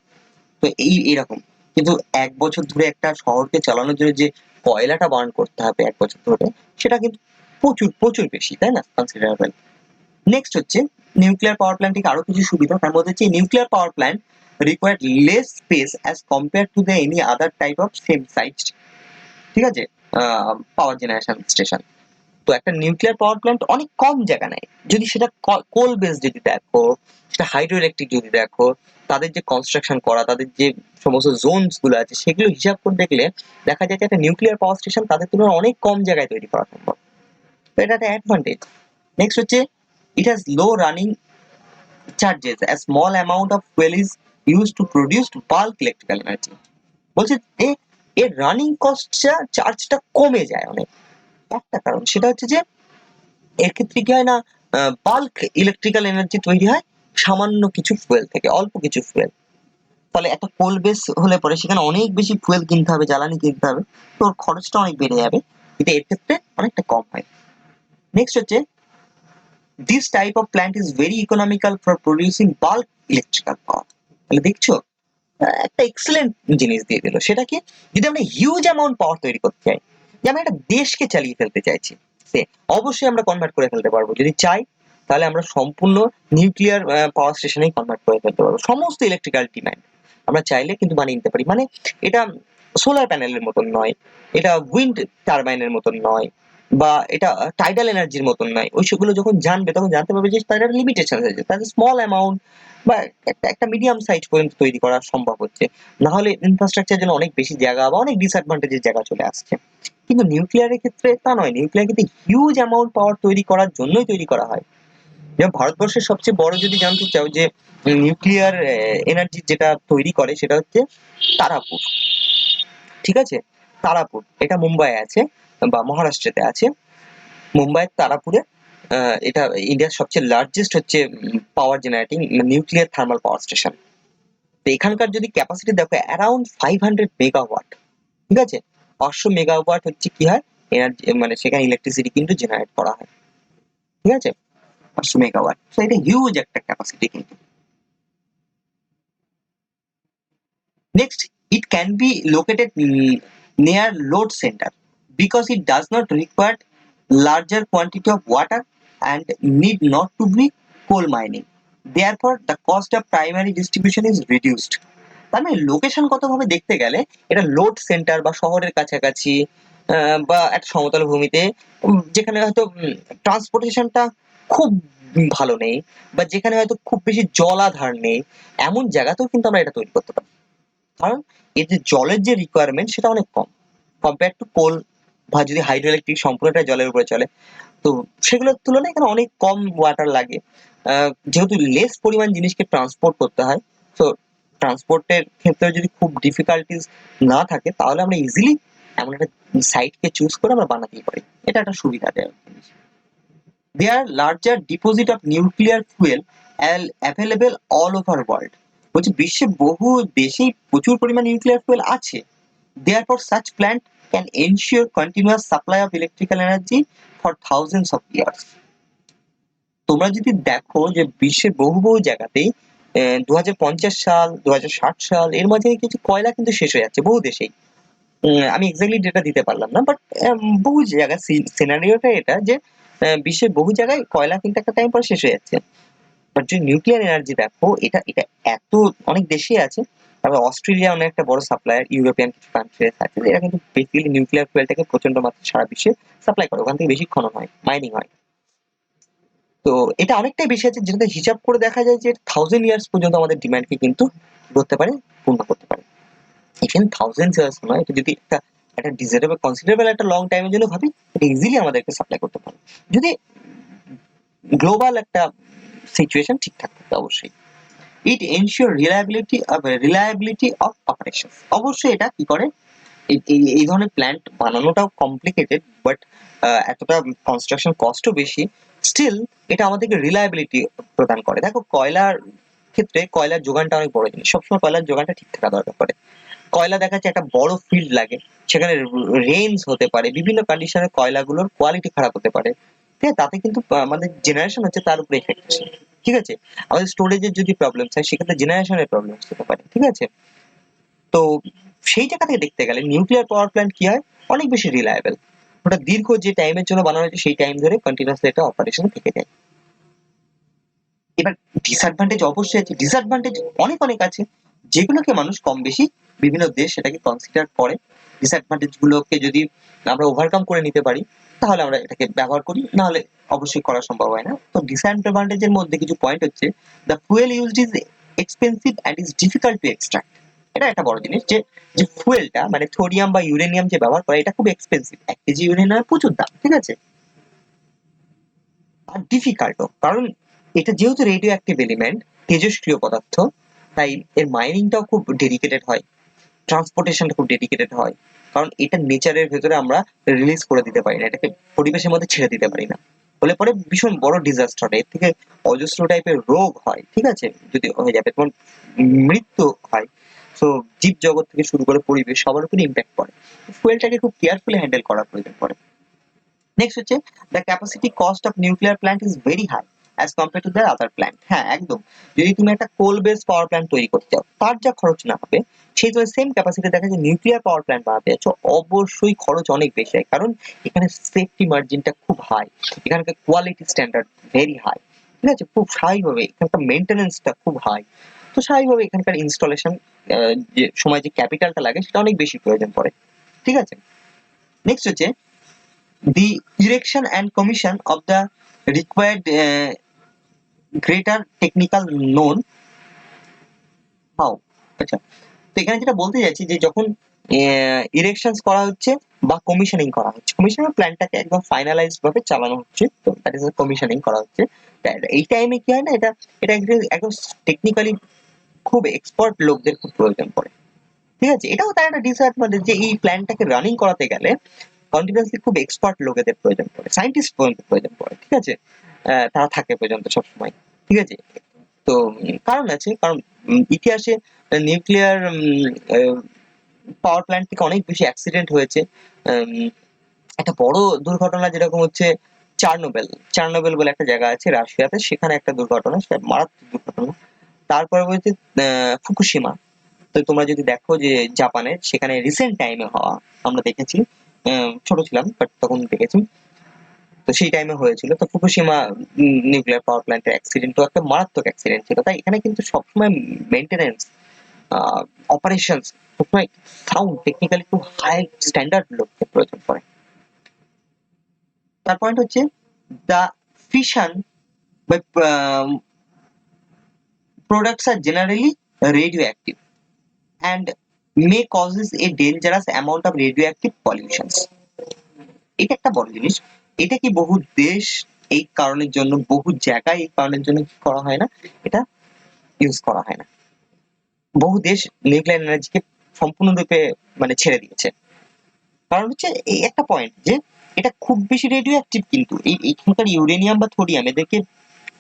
তো এইরকম কিন্তু ১ বছর ধরে একটা শহরকে চালানোর জন্য যে কয়লাটা বার্ন করতে হবে ১ বছর ধরে, সেটা কিন্তু প্রচুর প্রচুর বেশি, তাই না? কনসিডারেবল। নেক্সট হচ্ছে নিউক্লিয়ার পাওয়ার প্ল্যান্ট থেকে আরো কিছু সুবিধা, তার মধ্যে হচ্ছে nuclear power plant required less space as compare to the any other type of same size, ঠিক আছে, পাওয়ার জেনারেশন স্টেশন। তো একটা নিউক্লিয়ার পাওয়ার প্ল্যান্ট অনেক কম জায়গা নেয়। যদি সেটা কোল বেস যদি দেখো, সেটা হাইড্রো ইলেকট্রিক যদি দেখো, তাদের যে কনস্ট্রাকশন করা, তাদের যে সমস্ত জোনস গুলো আছে সেগুলো হিসাব করে দেখলে দেখা যায় যে একটা নিউক্লিয়ার পাওয়ার স্টেশন তাদের তুলনায় অনেক কম জায়গায় তৈরি করা সম্ভব। তো এটা একটা অ্যাডভান্টেজ। নেক্সট হচ্ছে it has low running charges, a small amount of fuel is used to produce bulk electrical energy। বলছে এর রানিং কস্টটা চার্জটা কমে যায় অনেক। একটা কারণ সেটা হচ্ছে যে এর ক্ষেত্রে কি হয় না, বাল্ক ইলেকট্রিক্যাল এনার্জি তৈরি হয় সামান্য কিছু ফুয়েল থেকে, অল্প কিছু ফুয়েল। ফলে একটা কোল বেস হলে পরে সেখানে অনেক বেশি ফুয়েল কিনতে হবে, জ্বালানি কিনতে হবে, তো ওর খরচটা অনেক বেড়ে যাবে, কিন্তু এর ক্ষেত্রে অনেকটা কম হয়। নেক্সট হচ্ছে this type of plant is very economical for producing bulk electrical power. তাহলে দেখছো একটা এক্সেলেন্ট জিনিস দিয়ে দিল। সেটা কি, যদি আমরা হিউজ অ্যামাউন্ট পাওয়ার তৈরি করতে চাই, যে আমরা একটা দেশকে চালিয়ে ফেলতে চাইছি, সে অবশ্যই আমরা কনভার্ট করে ফেলতে পারবো যদি চাই। তাহলে আমরা সম্পূর্ণ নিউক্লিয়ার পাওয়ার স্টেশনেই কনভার্ট করে ফেলতে পারবো সমস্ত ইলেকট্রিক্যাল ডিমান্ড। আমরা চাইলে কিন্তু বানিয়ে নিতে পারি। মানে এটা সোলার প্যানেলের মতন নয়, এটা উইন্ড টারবাইনের মতন নয়, বা এটা টাইডাল এনার্জির মতন নয়। ওই সেগুলো যখন জানবে তখন জানতে পারবে যে তাদের লিমিটেশন আছে, তাদের স্মল অ্যামাউন্ট বা একটা মিডিয়াম সাইজ পর্যন্ত তৈরি করা সম্ভব হচ্ছে। না হলে ইনফ্রাস্ট্রাকচার জন্য অনেক বেশি জায়গা বা অনেক ডিসঅ্যাডভান্টেজের জায়গা চলে আসছে। কিন্তু নিউক্লিয়ারের ক্ষেত্রে তা নয়, নিউক্লিয়ার কিন্তু হিউজ অ্যামাউন্ট পাওয়ার তৈরি করার জন্যই তৈরি করা হয়। যেমন ভারতবর্ষের সবচেয়ে বড় যদি জানতে চাও যে নিউক্লিয়ার এনার্জি যেটা তৈরি করে সেটা হচ্ছে তারাপুর। ঠিক আছে, তারাপুর এটা মুম্বাইয়ে আছে বা মহারাষ্ট্রেতে আছে। মুম্বাইয়ের তারাপুরে এটা ইন্ডিয়ার সবচেয়ে লার্জেস্ট হচ্ছে power generating nuclear thermal power station. তো এখানকার যদি ক্যাপাসিটি দেখো অ্যারাউন্ড 500 মেগাওয়াট। ঠিক আছে, 500 মেগাওয়াট হচ্ছে কি হয় এনার্জি, মানে সেখানে ইলেকট্রিসিটি কিন্তু জেনারেট করা হয়। ঠিক আছে, 500 মেগাওয়াট, তো এটা হিউজ একটা ক্যাপাসিটি কিন্তু। Next, it can be located near load center because it does not require larger quantity of water and need not to be coal mining. Therefore, the cost of primary distribution is reduced. তার মানে লোকেশন গতভাবে দেখতে গেলে এটা লোড সেন্টার বা শহরের কাছাকাছি, বা একটা সমতল ভূমিতে, যেখানে হয়তো ট্রান্সপোর্টেশনটা খুব ভালো নেই, বা যেখানে হয়তো খুব বেশি জলাধার নেই, এমন জায়গাতেও কিন্তু আমরা এটা তৈরি করতে পারি। কারণ এর যে জলের যে রিকোয়ারমেন্ট সেটা অনেক কম কম্পেয়ার টু কোল, বা যদি হাইড্রো ইলেকট্রিক সম্পূর্ণটা জলের উপরে চলে, তো সেগুলোর তুলনায় এখানে অনেক কম ওয়াটার লাগে। যেহেতু লেস পরিমাণ জিনিসকে ট্রান্সপোর্ট করতে হয়, তো ট্রান্সপোর্টের ক্ষেত্রে যদি খুব ডিফিকাল্টিস না থাকে তাহলে আমরা ইজিলি এমন একটা সাইটকে চুজ করে আমরা বানাতেই পারি। এটা একটা সুবিধা দেয়। There are larger deposit of nuclear fuel available all over world। বলছে বিশ্বে বহু দেশেই প্রচুর পরিমাণ নিউক্লিয়ার ফুয়েল আছে। Therefore, such plant can ensure continuous supply of electrical energy for thousands of years। তোমরা যদি দেখো যে বিশ্বের বহু বহু জায়গাতেই 2050 সাল 2060 সাল এর মাঝে কিছু কয়লা কিন্তু শেষ হয়ে যাচ্ছে বহু দেশেই। আমি এক্স্যাক্টলি ডেটা দিতে পারলাম না, বাট বহু জায়গায় সিনারিওটা এটা যে বিশ্বের বহু জায়গায় কয়লা কিন্তু একটা টাইম পরে শেষ হয়ে যাচ্ছে। বাট যদি নিউক্লিয়ার এনার্জি দেখো, এটা এটা এত অনেক দেশেই আছে। তারপর অস্ট্রেলিয়া অনেক একটা বড় সাপ্লায়ার, ইউরোপিয়ান কিছু কান্ট্রি আছে, এরা কিন্তু বেসিক্যালি নিউক্লিয়ার ফুয়েলটাকে প্রচন্ড মাত্রায় সারা বিশ্বে সাপ্লাই করে, ওখান থেকে বেশি খনন হয়, মাইনিং হয়। তো এটা অনেকটাই বেশি আছে, যেটাতে হিসাব করে দেখা যায় যে 1000 ইয়ার্স পর্যন্ত আমাদের ডিমান্ডকে কিন্তু করতে পারে, পূর্ণ করতে পারে। এখানে 1000 ইয়ার্স নয়, এটা যদি একটা একটা ডিজারেবল কনসিডারেবল একটা লং টাইমের জন্য ভাবি, এটা ইজিলি আমাদেরকে সাপ্লাই করতে পারে, যদি গ্লোবাল একটা সিচুয়েশন ঠিকঠাক থাকে অবশ্যই। ইট এনশিওর রিলায়েবিলিটি অফ অপারেশন। অবশ্যই এটা কি করে, এই ধরনের প্ল্যান্ট বানানোটাও কমপ্লিকেটেড, বাট এতটা কনস্ট্রাকশন কস্টও বেশি, স্টিল এটা আমাদেরকে রিলায়েবিলিটি প্রদান করে। দেখো কয়লার ক্ষেত্রে কয়লার যোগানটা অনেক বড় জিনিস, সবসময় কয়লার যোগানটা ঠিক থাকা দরকার পড়ে। কয়লা দেখা যাচ্ছে একটা বড় ফিল্ড লাগে, সেখানে রেঞ্জ হতে পারে, বিভিন্ন কন্ডিশনে কয়লাগুলোর কোয়ালিটি খারাপ হতে পারে। ঠিক আছে, তাতে কিন্তু আমাদের জেনারেশন হচ্ছে তার উপরে এফেক্ট আছে। ঠিক আছে, আমাদের স্টোরেজের যদি প্রবলেম হয় সেক্ষেত্রে জেনারেশনের প্রবলেম হতে পারে। ঠিক আছে, তো সেই জায়গা থেকে দেখতে গেলে নিউক্লিয়ার পাওয়ার প্ল্যান্ট কি হয়, অনেক বেশি রিলায়েবল। ওটা দীর্ঘ যে টাইমের জন্য বানানো হয়েছে সেই টাইম ধরে কন্টিনিউয়াসলি এটা অপারেশন থেকে যায়। এবার ডিসঅ্যাডভান্টেজ অবশ্যই আছে, ডিসঅ্যাডভান্টেজ অনেক অনেক আছে। যেগুলোকে মানুষ কম বেশি বিভিন্ন দেশ সেটাকে কনসিডার করে। ডিসঅ্যাডভান্টেজ গুলোকে যদি আমরা ওভারকাম করে নিতে পারি তাহলে আমরা এটাকে ব্যবহার করি, নাহলে অবশ্যই করা সম্ভব হয় না। তো ডিসঅ্যাডভান্টেজের মধ্যে কিছু পয়েন্ট হচ্ছে, the fuel used is expensive and is difficult to extract. এটা একটা বড় জিনিস যে যে ফুয়েলটা মানে থোরিয়াম বা ইউরেনিয়াম যে ব্যবহার করে এটা খুব এক্সপেন্সিভ, 1 কেজি ইউরেনিয়ামের প্রচুর দাম, ঠিক আছে। আর ডিফিকাল্টও, কারণ এটা যেহেতু রেডিও অ্যাক্টিভ এলিমেন্ট, তেজস্ক্রিয় পদার্থ, তাই এর মাইনিংটাও খুব ডেডিকেটেড হয়, ট্রান্সপোর্টেশনটা খুব ডেডিকেটেড হয়, কারণ এটা নেচারের ভেতরে আমরা রিলিজ করে দিতে পারি না, এটাকে পরিবেশের মধ্যে ছেড়ে দিতে পারি না, হলে পরে ভীষণ বড় ডিজাস্টার, এর থেকে অজস্র টাইপের রোগ হয়, ঠিক আছে, যদি হয়ে যাবে তোমার মৃত্যু হয়। তো জীব জগৎ থেকে শুরু করে পরিবেশ সবার উপরে ইম্প্যাক্ট পড়ে, ফুয়েলটাকে খুব কেয়ারফুলি হ্যান্ডেল করার প্রয়োজন পড়ে। নেক্সট হচ্ছে the capacity cost of nuclear plant is very high as compare to the other plant. হ্যাঁ একদম, যদি তুমি একটা কোল বেস পাওয়ার প্ল্যান্ট তৈরি করতে চাও তার যা খরচ না হবে, সেই তো সেম ক্যাপাসিটি দেখা যায় নিউক্লিয়ার পাওয়ার প্ল্যান্ট বানাতে যাচ্ছ, অবশ্যই খরচ অনেক বেশি হয়, কারণ এখানে সেফটি মার্জিনটা খুব হাই, এখানকার কোয়ালিটি স্ট্যান্ডার্ড ভেরি হাই, ঠিক আছে, খুব স্বাভাবিকভাবে এখানকার মেনটেন্যান্সটা খুব হাই, তো স্বাভাবিকভাবে এখানকার ইনস্টলেশন যে সময় যে ক্যাপিটালটা লাগে সেটা অনেক বেশি প্রয়োজন পড়ে, ঠিক আছে। নেক্সট হচ্ছে the erection and commission of the required greater technical known how। আচ্ছা, তো এখানে যেটা বলতে যাচ্ছি যে যখন ইরেকশনস করা হচ্ছে বা কমিশনিং করা হচ্ছে, কমিশনিং প্ল্যানটাকে একদম ফাইনালাইজড ভাবে চালানো হচ্ছে, তো দ্যাট ইজ কমিশনিং করা হচ্ছে, এই টাইমে কি হয় না, এটা এটা একদম টেকনিক্যালি খুব এক্সপার্ট লোকদের খুব প্রয়োজন পড়ে, ঠিক আছে। এটাও তার একটা ডিসঅ্যাডভান্টেজ যে এই প্ল্যানটাকে রানিং করাতে গেলে কন্টিনিউয়াসলি খুব এক্সপার্ট লোকেদের প্রয়োজন পড়ে, সায়েন্টিস্ট পর্যন্ত প্রয়োজন পড়ে, ঠিক আছে, তারা থাকে পর্যন্ত সবসময়, ঠিক আছে। তো কারণ আছে, কারণ ইতিহাসে নিউক্লিয়ার পাওয়ার প্ল্যান্ট থেকে অনেক বেশি অ্যাক্সিডেন্ট হয়েছে। একটা বড় দুর্ঘটনা যেরকম হচ্ছে চার্নোবেল, চার্নোবেল বলে একটা জায়গা আছে রাশিয়াতে, সেখানে একটা দুর্ঘটনা, সেটা মারাত্মক দুর্ঘটনা। তারপরে বলছে ফুকুশিমা, তো তোমরা যদি দেখো যে জাপানের সেখানে রিসেন্ট টাইমে হওয়া, আমরা দেখেছি, ছোট ছিলাম বাট তখন দেখেছি, তো সেই টাইমে হয়েছিল, তো ফুকুশিমা নিউক্লিয়ার পাওয়ার প্ল্যান্টের অ্যাক্সিডেন্টও একটা মারাত্মক অ্যাক্সিডেন্ট ছিল, তাই এখানে কিন্তু সবসময় মেনটেনেন্স, অপারেশনস সবসময় সাউন্ড টেকনিক্যালি খুব হাই স্ট্যান্ডার্ড লোকদের প্রয়োজন পড়ে। তার পয়েন্ট হচ্ছে the fission by products are generally radioactive and may causes a dangerous amount of radioactive pollutions। এটা একটা বড় জিনিস, এটা কি বহু দেশ এই কারণের জন্য, বহু জায়গায় এই কারণের জন্য কি করা হয় না, এটা ইউজ করা হয় না, বহু দেশ নিউক্লিয়ার এনার্জিকে সম্পূর্ণরূপে মানে ছেড়ে দিয়েছে, কারণ হচ্ছে এই একটা পয়েন্ট যে এটা খুব বেশি রেডিও অ্যাক্টিভ, কিন্তু এইখানকার ইউরেনিয়াম বা থোরিয়াম এদেরকে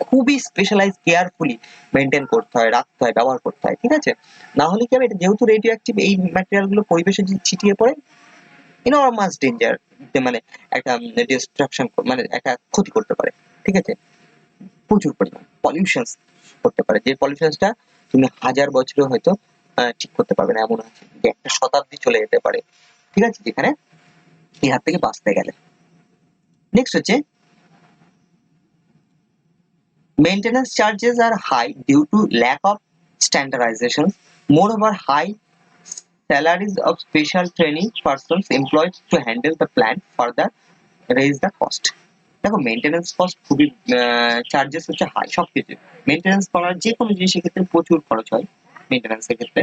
খুবই স্পেশালাইজ কেয়ারফুলি মেনটেন করতে হয়, রাখতে হয়, ব্যবহার করতে হয়, ঠিক আছে, না হলে কি হবে, এটা যেহেতু রেডিও অ্যাক্টিভ, এই ম্যাটেরিয়াল গুলো পরিবেশে যদি ছিটিয়ে পড়ে ইনরমাস ডেঞ্জার, মানে একটা ডিস্ট্রাকশন, মানে একটা ক্ষতি করতে পারে, ঠিক আছে, প্রচুর পরিমাণ পলিউশন করতে পারে, যে পলিউশনটা তুমি 1000 বছরে হয়তো ঠিক করতে পারবে না, এমন আছে যে একটা শতাব্দী চলে যেতে পারে, ঠিক আছে, যেখানে এই হাত থেকে বাঁচতে গেলে। নেক্সট হচ্ছে maintenance charges are high due to lack of standardization. Moreover, high salaries of special training persons employed to handle the plant further raise the cost. দেখো মেনটেন্যান্স কস্ট খুবই, চার্জেস হচ্ছে হাই সবকিছু, মেনটেন্যান্স করার যে কোনো জিনিসের ক্ষেত্রে প্রচুর খরচ হয় মেনটেন্যান্সের ক্ষেত্রে।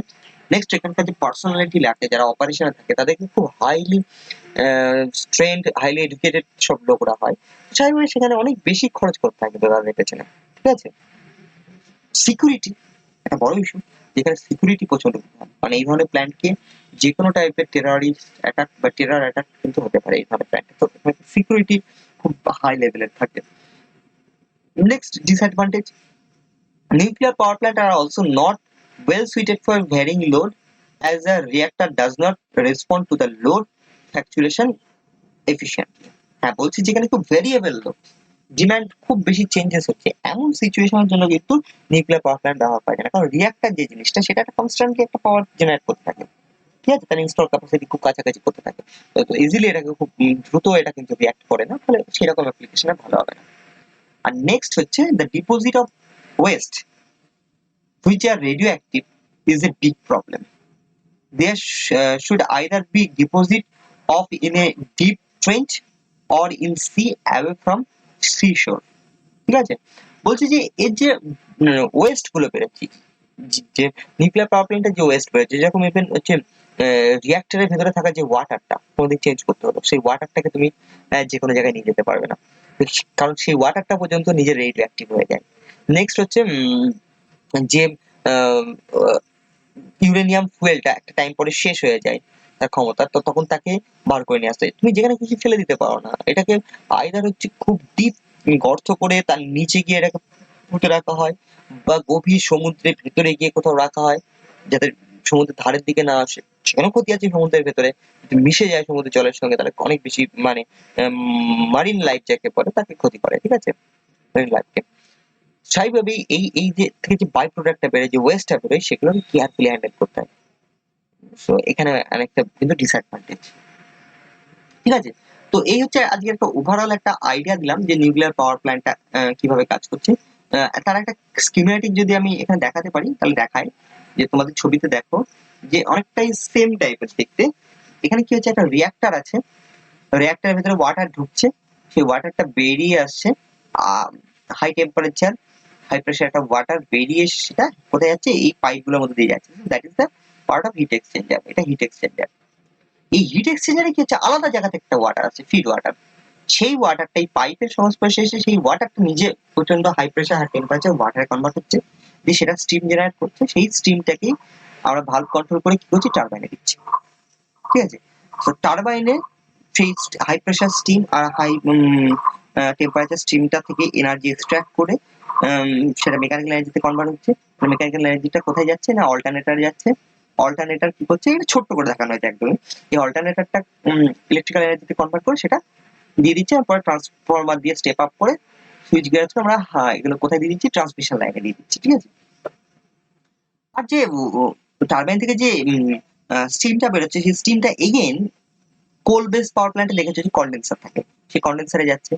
নেক্সট এখানকার যে পার্সোনালিটি লাগে যারা অপারেশনে থাকে তাদেরকে খুব হাইলি ট্রেন্ড, হাইলি এডুকেটেড সব লোকরা হয়, স্বাভাবিকভাবে সেখানে অনেক বেশি খরচ করতে হয় কিন্তু তাদের পেছনে, ঠিক আছে। সিকিউরিটি একটা বড় ইস্যু, যেখানে সিকিউরিটি প্রচন্ড, মানে এই ধরনের প্ল্যান্টকে যে কোনো টাইপের টেররিস্ট অ্যাটাক বা টেরর অ্যাটাক কিন্তু হতে পারে এই ধরনের প্ল্যান্টে, তো সিকিউরিটি খুব হাই লেভেলের থাকে। Next disadvantage, nuclear power plant are also not well suited for varying load as the reactor does not respond to the load fluctuation efficiently। হ্যাঁ বলছি, যেখানে খুব ভেরিয়েবল লোড, ডিমান্ড খুব বেশি চেঞ্জেস হচ্ছে, এমন সিচুয়েশনের জন্য কিন্তু নিউক্লিয়ার পাওয়ার প্ল্যান্ট ব্যবহার করা যায় না, কারণ রিঅ্যাক্টর যে জিনিসটা সেটা একটা কনস্ট্যান্টলি একটা পাওয়ার জেনারেট করতে থাকে, ঠিক আছে, তার ইনস্টল ক্যাপাসিটি খুব কাছাকাছি করতে থাকে, তো ইজিলি এটাকে খুব দ্রুত এটা কিন্তু রিঅ্যাক্ট করে না, ফলে সেরকম অ্যাপ্লিকেশনে ভালো হবে না। আর নেক্সট হচ্ছে the deposit of West which are radio active is a big problem. There should either be deposit of in a deep trench or in sea away from seashore. ঠিক আছে, বলছি যে এর যে ওয়েস্ট গুলো বেরোচ্ছে, যে নিউক্লিয়ার পাওয়ার প্ল্যান্টের যে ওয়েস্ট বেরোচ্ছে, যেরকম ইভেন হচ্ছে রিঅ্যাক্টরের ভেতরে থাকা যে ওয়াটারটা তোমাদের চেঞ্জ করতে হলো, সেই ওয়াটারটাকে তুমি যে কোনো জায়গায় নিয়ে যেতে পারবে না, কারণ সেই ওয়াটারটা পর্যন্ত নিজে রেডিও অ্যাক্টিভ হয়ে যায়। নেক্সট হচ্ছে যে ইউরেনিয়াম ফুয়েলটা একটা টাইম পরে শেষ হয়ে যায় তার ক্ষমতা, তো তখন তাকে বার করে নিয়ে আসতে হয়। তুমি যেখানে খুশি ফেলে দিতে পারো না, এটাকে আইদার হচ্ছে খুব ডিপ গর্ত করে তার নিচে গিয়ে এটাকে পুঁতে রাখা হয়, বা গভীর সমুদ্রের ভেতরে গিয়ে কোথাও রাখা হয় যাতে সমুদ্রের ধারের দিকে না আসে। সেখানেও ক্ষতি আছে সমুদ্রের ভেতরে, যদি মিশে যায় সমুদ্রের জলের সঙ্গে তাহলে অনেক বেশি মানে মারিন লাইফ যাকে বলে তাকে ক্ষতি করে, ঠিক আছে, মারিন লাইফকে। স্বাভাবিকভাবেই এই এই যে থেকে যে বাই প্রোডাক্টটা বেরোয়, যে ওয়েস্টটা বেরোয়, সেগুলো কেয়ারফুলি হ্যান্ডেল করতে হয়। সো এখানে অনেকটা কিন্তু ডিসঅ্যাডভান্টেজ, ঠিক আছে। তো এই হচ্ছে আজকে একটা ওভারঅল একটা আইডিয়া দিলাম যে নিউক্লিয়ার পাওয়ার প্ল্যান্টটা কিভাবে কাজ করছে। তার একটা স্কিমেটিক যদি আমি এখানে দেখাতে পারি তাহলে দেখায়, যে তোমাদের ছবিতে দেখো যে অনেকটাই সেম টাইপের দেখতে। এখানে কি হচ্ছে, একটা রিঅ্যাক্টর আছে, রিঅ্যাক্টরের ভেতরে ওয়াটার ঢুকছে, সেই ওয়াটারটা বেরিয়ে আসছে হাই টেম্পারেচার হাই প্রেশার একটা ওয়াটার বেরিয়ে এসে সেটা কোথায় যাচ্ছে, এই পাইপগুলোর মধ্যে দিয়ে যাচ্ছে, that is the part of heat exchanger. এটা হিট এক্সচেঞ্জার। এই হিট এক্সচেঞ্জারে কি হচ্ছে, আলাদা জায়গা থেকে একটা ওয়াটার আছে, ফিড ওয়াটার, সেই ওয়াটারটা এই পাইপের সংস্পর্শে এসে সেই ওয়াটারটা নিজে প্রচন্ড হাই প্রেশার হাই টেম্পারেচার ওয়াটারে কনভার্ট হচ্ছে, দিয়ে সেটা স্টিম জেনারেট করছে, সেই স্টিমটাকেই আমরা ভালভ কন্ট্রোল করে কি করছি, টারবাইনে দিচ্ছি, ঠিক আছে। তো টারবাইনে সেই হাই প্রেশার স্টিম আর হাই টেম্পারেচার স্টিমটা থেকে এনার্জি এক্সট্রাক্ট করে সেটা মেকানিক্যাল এনার্জিতে কনভার্ট হচ্ছে। মেকানিক্যাল এনার্জিটা কোথায় যাচ্ছে না, অল্টারনেটর যাচ্ছে। অল্টারনেটর কি করছে, এটা ছোট্ট করে দেখানো হয়েছে একদমই। এই অল্টারনেটরটা ইলেকট্রিক্যাল এনার্জিতে কনভার্ট করে সেটা দিয়ে দিচ্ছে, তারপরে ট্রান্সফরমার দিয়ে স্টেপ আপ করে সুইচ গিয়ার আছে আমরা এগুলো কোথায় দিয়ে দিচ্ছি, ট্রান্সমিশন লাইনে দিয়ে দিচ্ছি, ঠিক আছে। আর যে টারবাইন থেকে যে স্টিমটা বেরোচ্ছে, সেই স্টিমটা এগেন কোল বেস পাওয়ার প্ল্যান্টে দেখেছো যে কন্ডেন্সার থাকে, সেই কন্ডেন্সারে যাচ্ছে,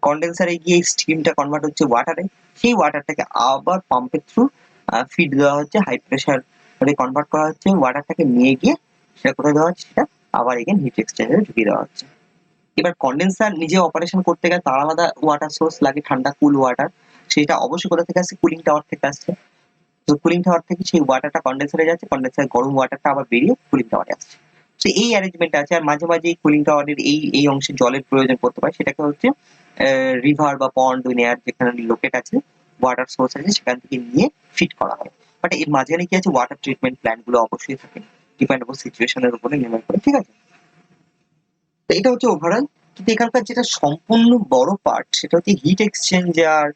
কন্ডেন্সারে গিয়ে স্টিমটা কনভার্ট হচ্ছে ওয়াটারে, সেই ওয়াটারটাকে আবার পাম্পের থ্রু ফিড দেওয়া হচ্ছে, হাই প্রেশার কনভার্ট করা হচ্ছে, ওয়াটারটাকে নিয়ে গিয়ে সেটা কোথায় দেওয়া হচ্ছে, সেটা আবার এগেন হিট এক্সচেঞ্জারে ঢুকিয়ে দেওয়া হচ্ছে। এবার কন্ডেন্সার নিজে অপারেশন করতে গেলে তার আলাদা ওয়াটার সোর্স লাগে, ঠান্ডা কুল ওয়াটার, সেটা অবশ্যই কোথা থেকে আসছে, কুলিং টাওয়ার থেকে আসছে। তো কুলিং টাওয়ার থেকে সেই ওয়াটারটা কন্ডেন্সারে যাচ্ছে, কন্ডেন্সারের গরম ওয়াটারটা আবার বেরিয়ে কুলিং টাওয়ারে আসছে। তো এই অ্যারেঞ্জমেন্ট আছে। আর মাঝে মাঝে এই কুলিং টাওয়ারের এই এই অংশে জলের প্রয়োজন পড়তে পারে, সেটাকে হচ্ছে রিভার বা পন্ড নেয়ার যেখানে লোকেট আছে, ওয়াটার সোর্স আছে, সেখান থেকে নিয়ে ফিট করা হয়। বাট এর মাঝখানে কি আছে, ওয়াটার ট্রিটমেন্ট প্ল্যান্ট গুলো অবশ্যই থাকে, ডিপেন্ড অন সিচুয়েশনের উপরে নির্ভর করে, ঠিক আছে। তো এটা হচ্ছে ওভারঅল। কিন্তু এখানকার যেটা সম্পূর্ণ বড় পার্ট, সেটা হচ্ছে hit exchanger,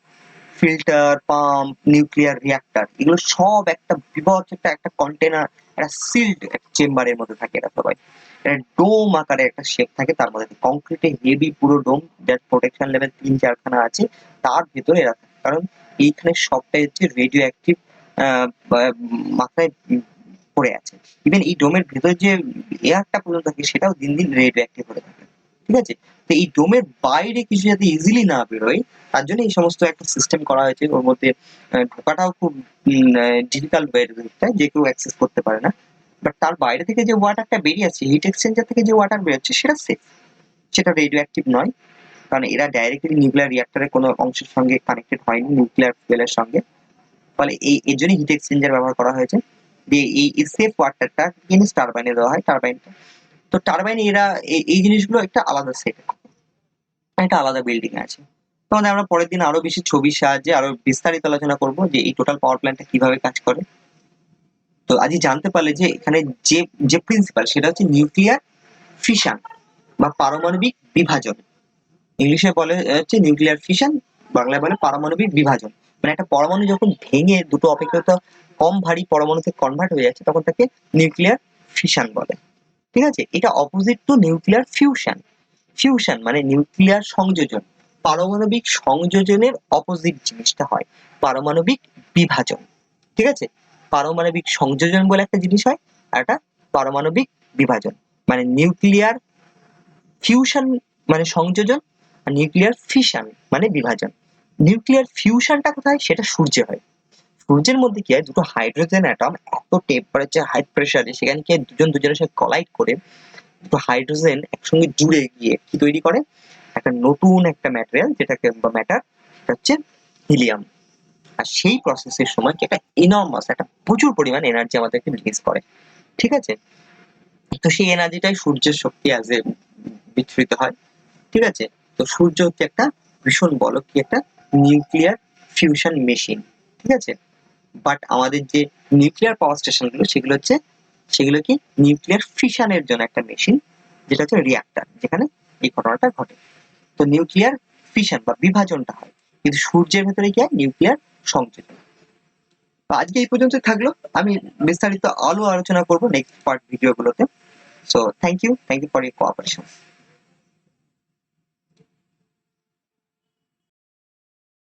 filter, pump, nuclear reactor, এগুলো সব একটা বিভৎস একটা কন্টেনার, একটা সিল্ড চেম্বারের মধ্যে থাকে এরা সবাই। একটা ডোম আকারে একটা শেপ থাকে, তার মধ্যে কংক্রিটে হেভি পুরো ডোম, যার প্রোটেকশন লেভেল 3-4খানা আছে, তার ভেতরে এরা থাকে। কারণ এইখানে সবটাই হচ্ছে রেডিও অ্যাক্টিভ মাত্রায় পড়ে আছে। ইভেন এই ডোমের ভেতর যে এয়ারটা পর্যন্ত থাকে, সেটাও দিন দিন রেডিও অ্যাক্টিভ হতে থাকে, ঠিক আছে। তো এই ডোমের বাইরে কিছু যাতে ইজিলি না বেরোয়, তার জন্য এই সমস্ত একটা সিস্টেম করা হয়েছে। ওর মধ্যে ঢোকাটাও খুব ডিফিকাল্ট হয়ে যায়, যে কেউ অ্যাক্সেস করতে পারে না। বাট তার বাইরে থেকে যে ওয়াটারটা বেরিয়ে আসছে, হিট এক্সচেঞ্জার থেকে যে ওয়াটার বেরোচ্ছে, সেটা সেফ, সেটা রেডিও অ্যাক্টিভ নয়, কারণ এরা ডাইরেক্টলি নিউক্লিয়ার রিঅ্যাক্টরের কোনো অংশের সঙ্গে কানেক্টেড হয়নি, নিউক্লিয়ার ফুয়েলের সঙ্গে। ফলে এর জন্য হিট এক্সচেঞ্জার ব্যবহার করা হয়েছে। দিয়ে এই সেফ ওয়াটারটা কিন্তু টারবাইনে দেওয়া হয়, টারবাইনটা। তো টারবাইনে এরা এই জিনিসগুলো একটা আলাদা সেট, একটা আলাদা বিল্ডিং আছে। তোমাদের আমরা পরের দিন আরো বেশি ছবির সাহায্যে আরো বিস্তারিত আলোচনা করব যে এই টোটাল পাওয়ার প্ল্যান্টটা কিভাবে কাজ করে। তো আজই জানতে পারলে যে এখানে যে যে প্রিন্সিপাল, সেটা হচ্ছে নিউক্লিয়ার ফিশন বা পারমাণবিক বিভাজন। ইংলিশে বলে হচ্ছে নিউক্লিয়ার ফিশন, বাংলায় বলে পারমাণবিক বিভাজন। মানে একটা পরমাণু যখন ভেঙে দুটো অপেক্ষাকৃত কম ভারী পরমাণুতে কনভার্ট হয়ে যাচ্ছে, তখন তাকে নিউক্লিয়ার ফিশন বলে, ঠিক আছে। এটা opposite to nuclear fusion. Fusion মানে নিউক্লিয়ার সংযোজন, পারমাণবিক সংযোজনের অপোজিট জিনিসটা হয় পারমাণবিক বিভাজন, ঠিক আছে। পারমাণবিক সংযোজন বলে একটা জিনিস হয়, আর একটা পারমাণবিক বিভাজন। মানে নিউক্লিয়ার ফিউশন মানে সংযোজন, আর নিউক্লিয়ার ফিশন মানে বিভাজন। নিউক্লিয়ার ফিউশনটা কোথায়, সেটা সূর্যে হয়। সূর্যের মধ্যে কি হয়, দুটো হাইড্রোজেন অ্যাটম এত টেম্পারেচার হাই প্রেসারে সেখানে কি দুজন দুজনের সাথে কলাইড করে দুটো হাইড্রোজেন একসঙ্গে জুড়ে গিয়ে কি তৈরি করে, একটা নতুন একটা ম্যাটেরিয়াল যেটাকে বা ম্যাটার, সেটা হচ্ছে হিলিয়াম। আর সেই প্রসেসের সময় কি একটা এনর্মাস একটা প্রচুর পরিমাণ এনার্জি আমাদেরকে রিলিজ করে, ঠিক আছে। তো সেই এনার্জিটাই সূর্যের শক্তি বিচ্ছুরিত হয়, ঠিক আছে। তো সূর্য হচ্ছে একটা ভীষণ বড় কি একটা নিউক্লিয়ার ফিউশন মেশিন, ঠিক আছে। বাট আমাদের যে নিউক্লিয়ার পাওয়ার স্টেশন গুলো সেগুলো কি নিউক্লিয়ার ফিশনের জন্য একটা মেশিন, যেটা হচ্ছে রিয়াক্টর, যেখানে এই ঘটনাটা ঘটে। তো নিউক্লিয়ার ফিশন বা বিভাজনটা হয়, কিন্তু সূর্যের ভেতরে কি হয়, নিউক্লিয়ার সংযোজন। তো আজকে এই পর্যন্ত থাকলো, আমি বিস্তারিত আলো আলোচনা করব নেক্সট পার্ট ভিডিও গুলোতে। So thank you for your cooperation.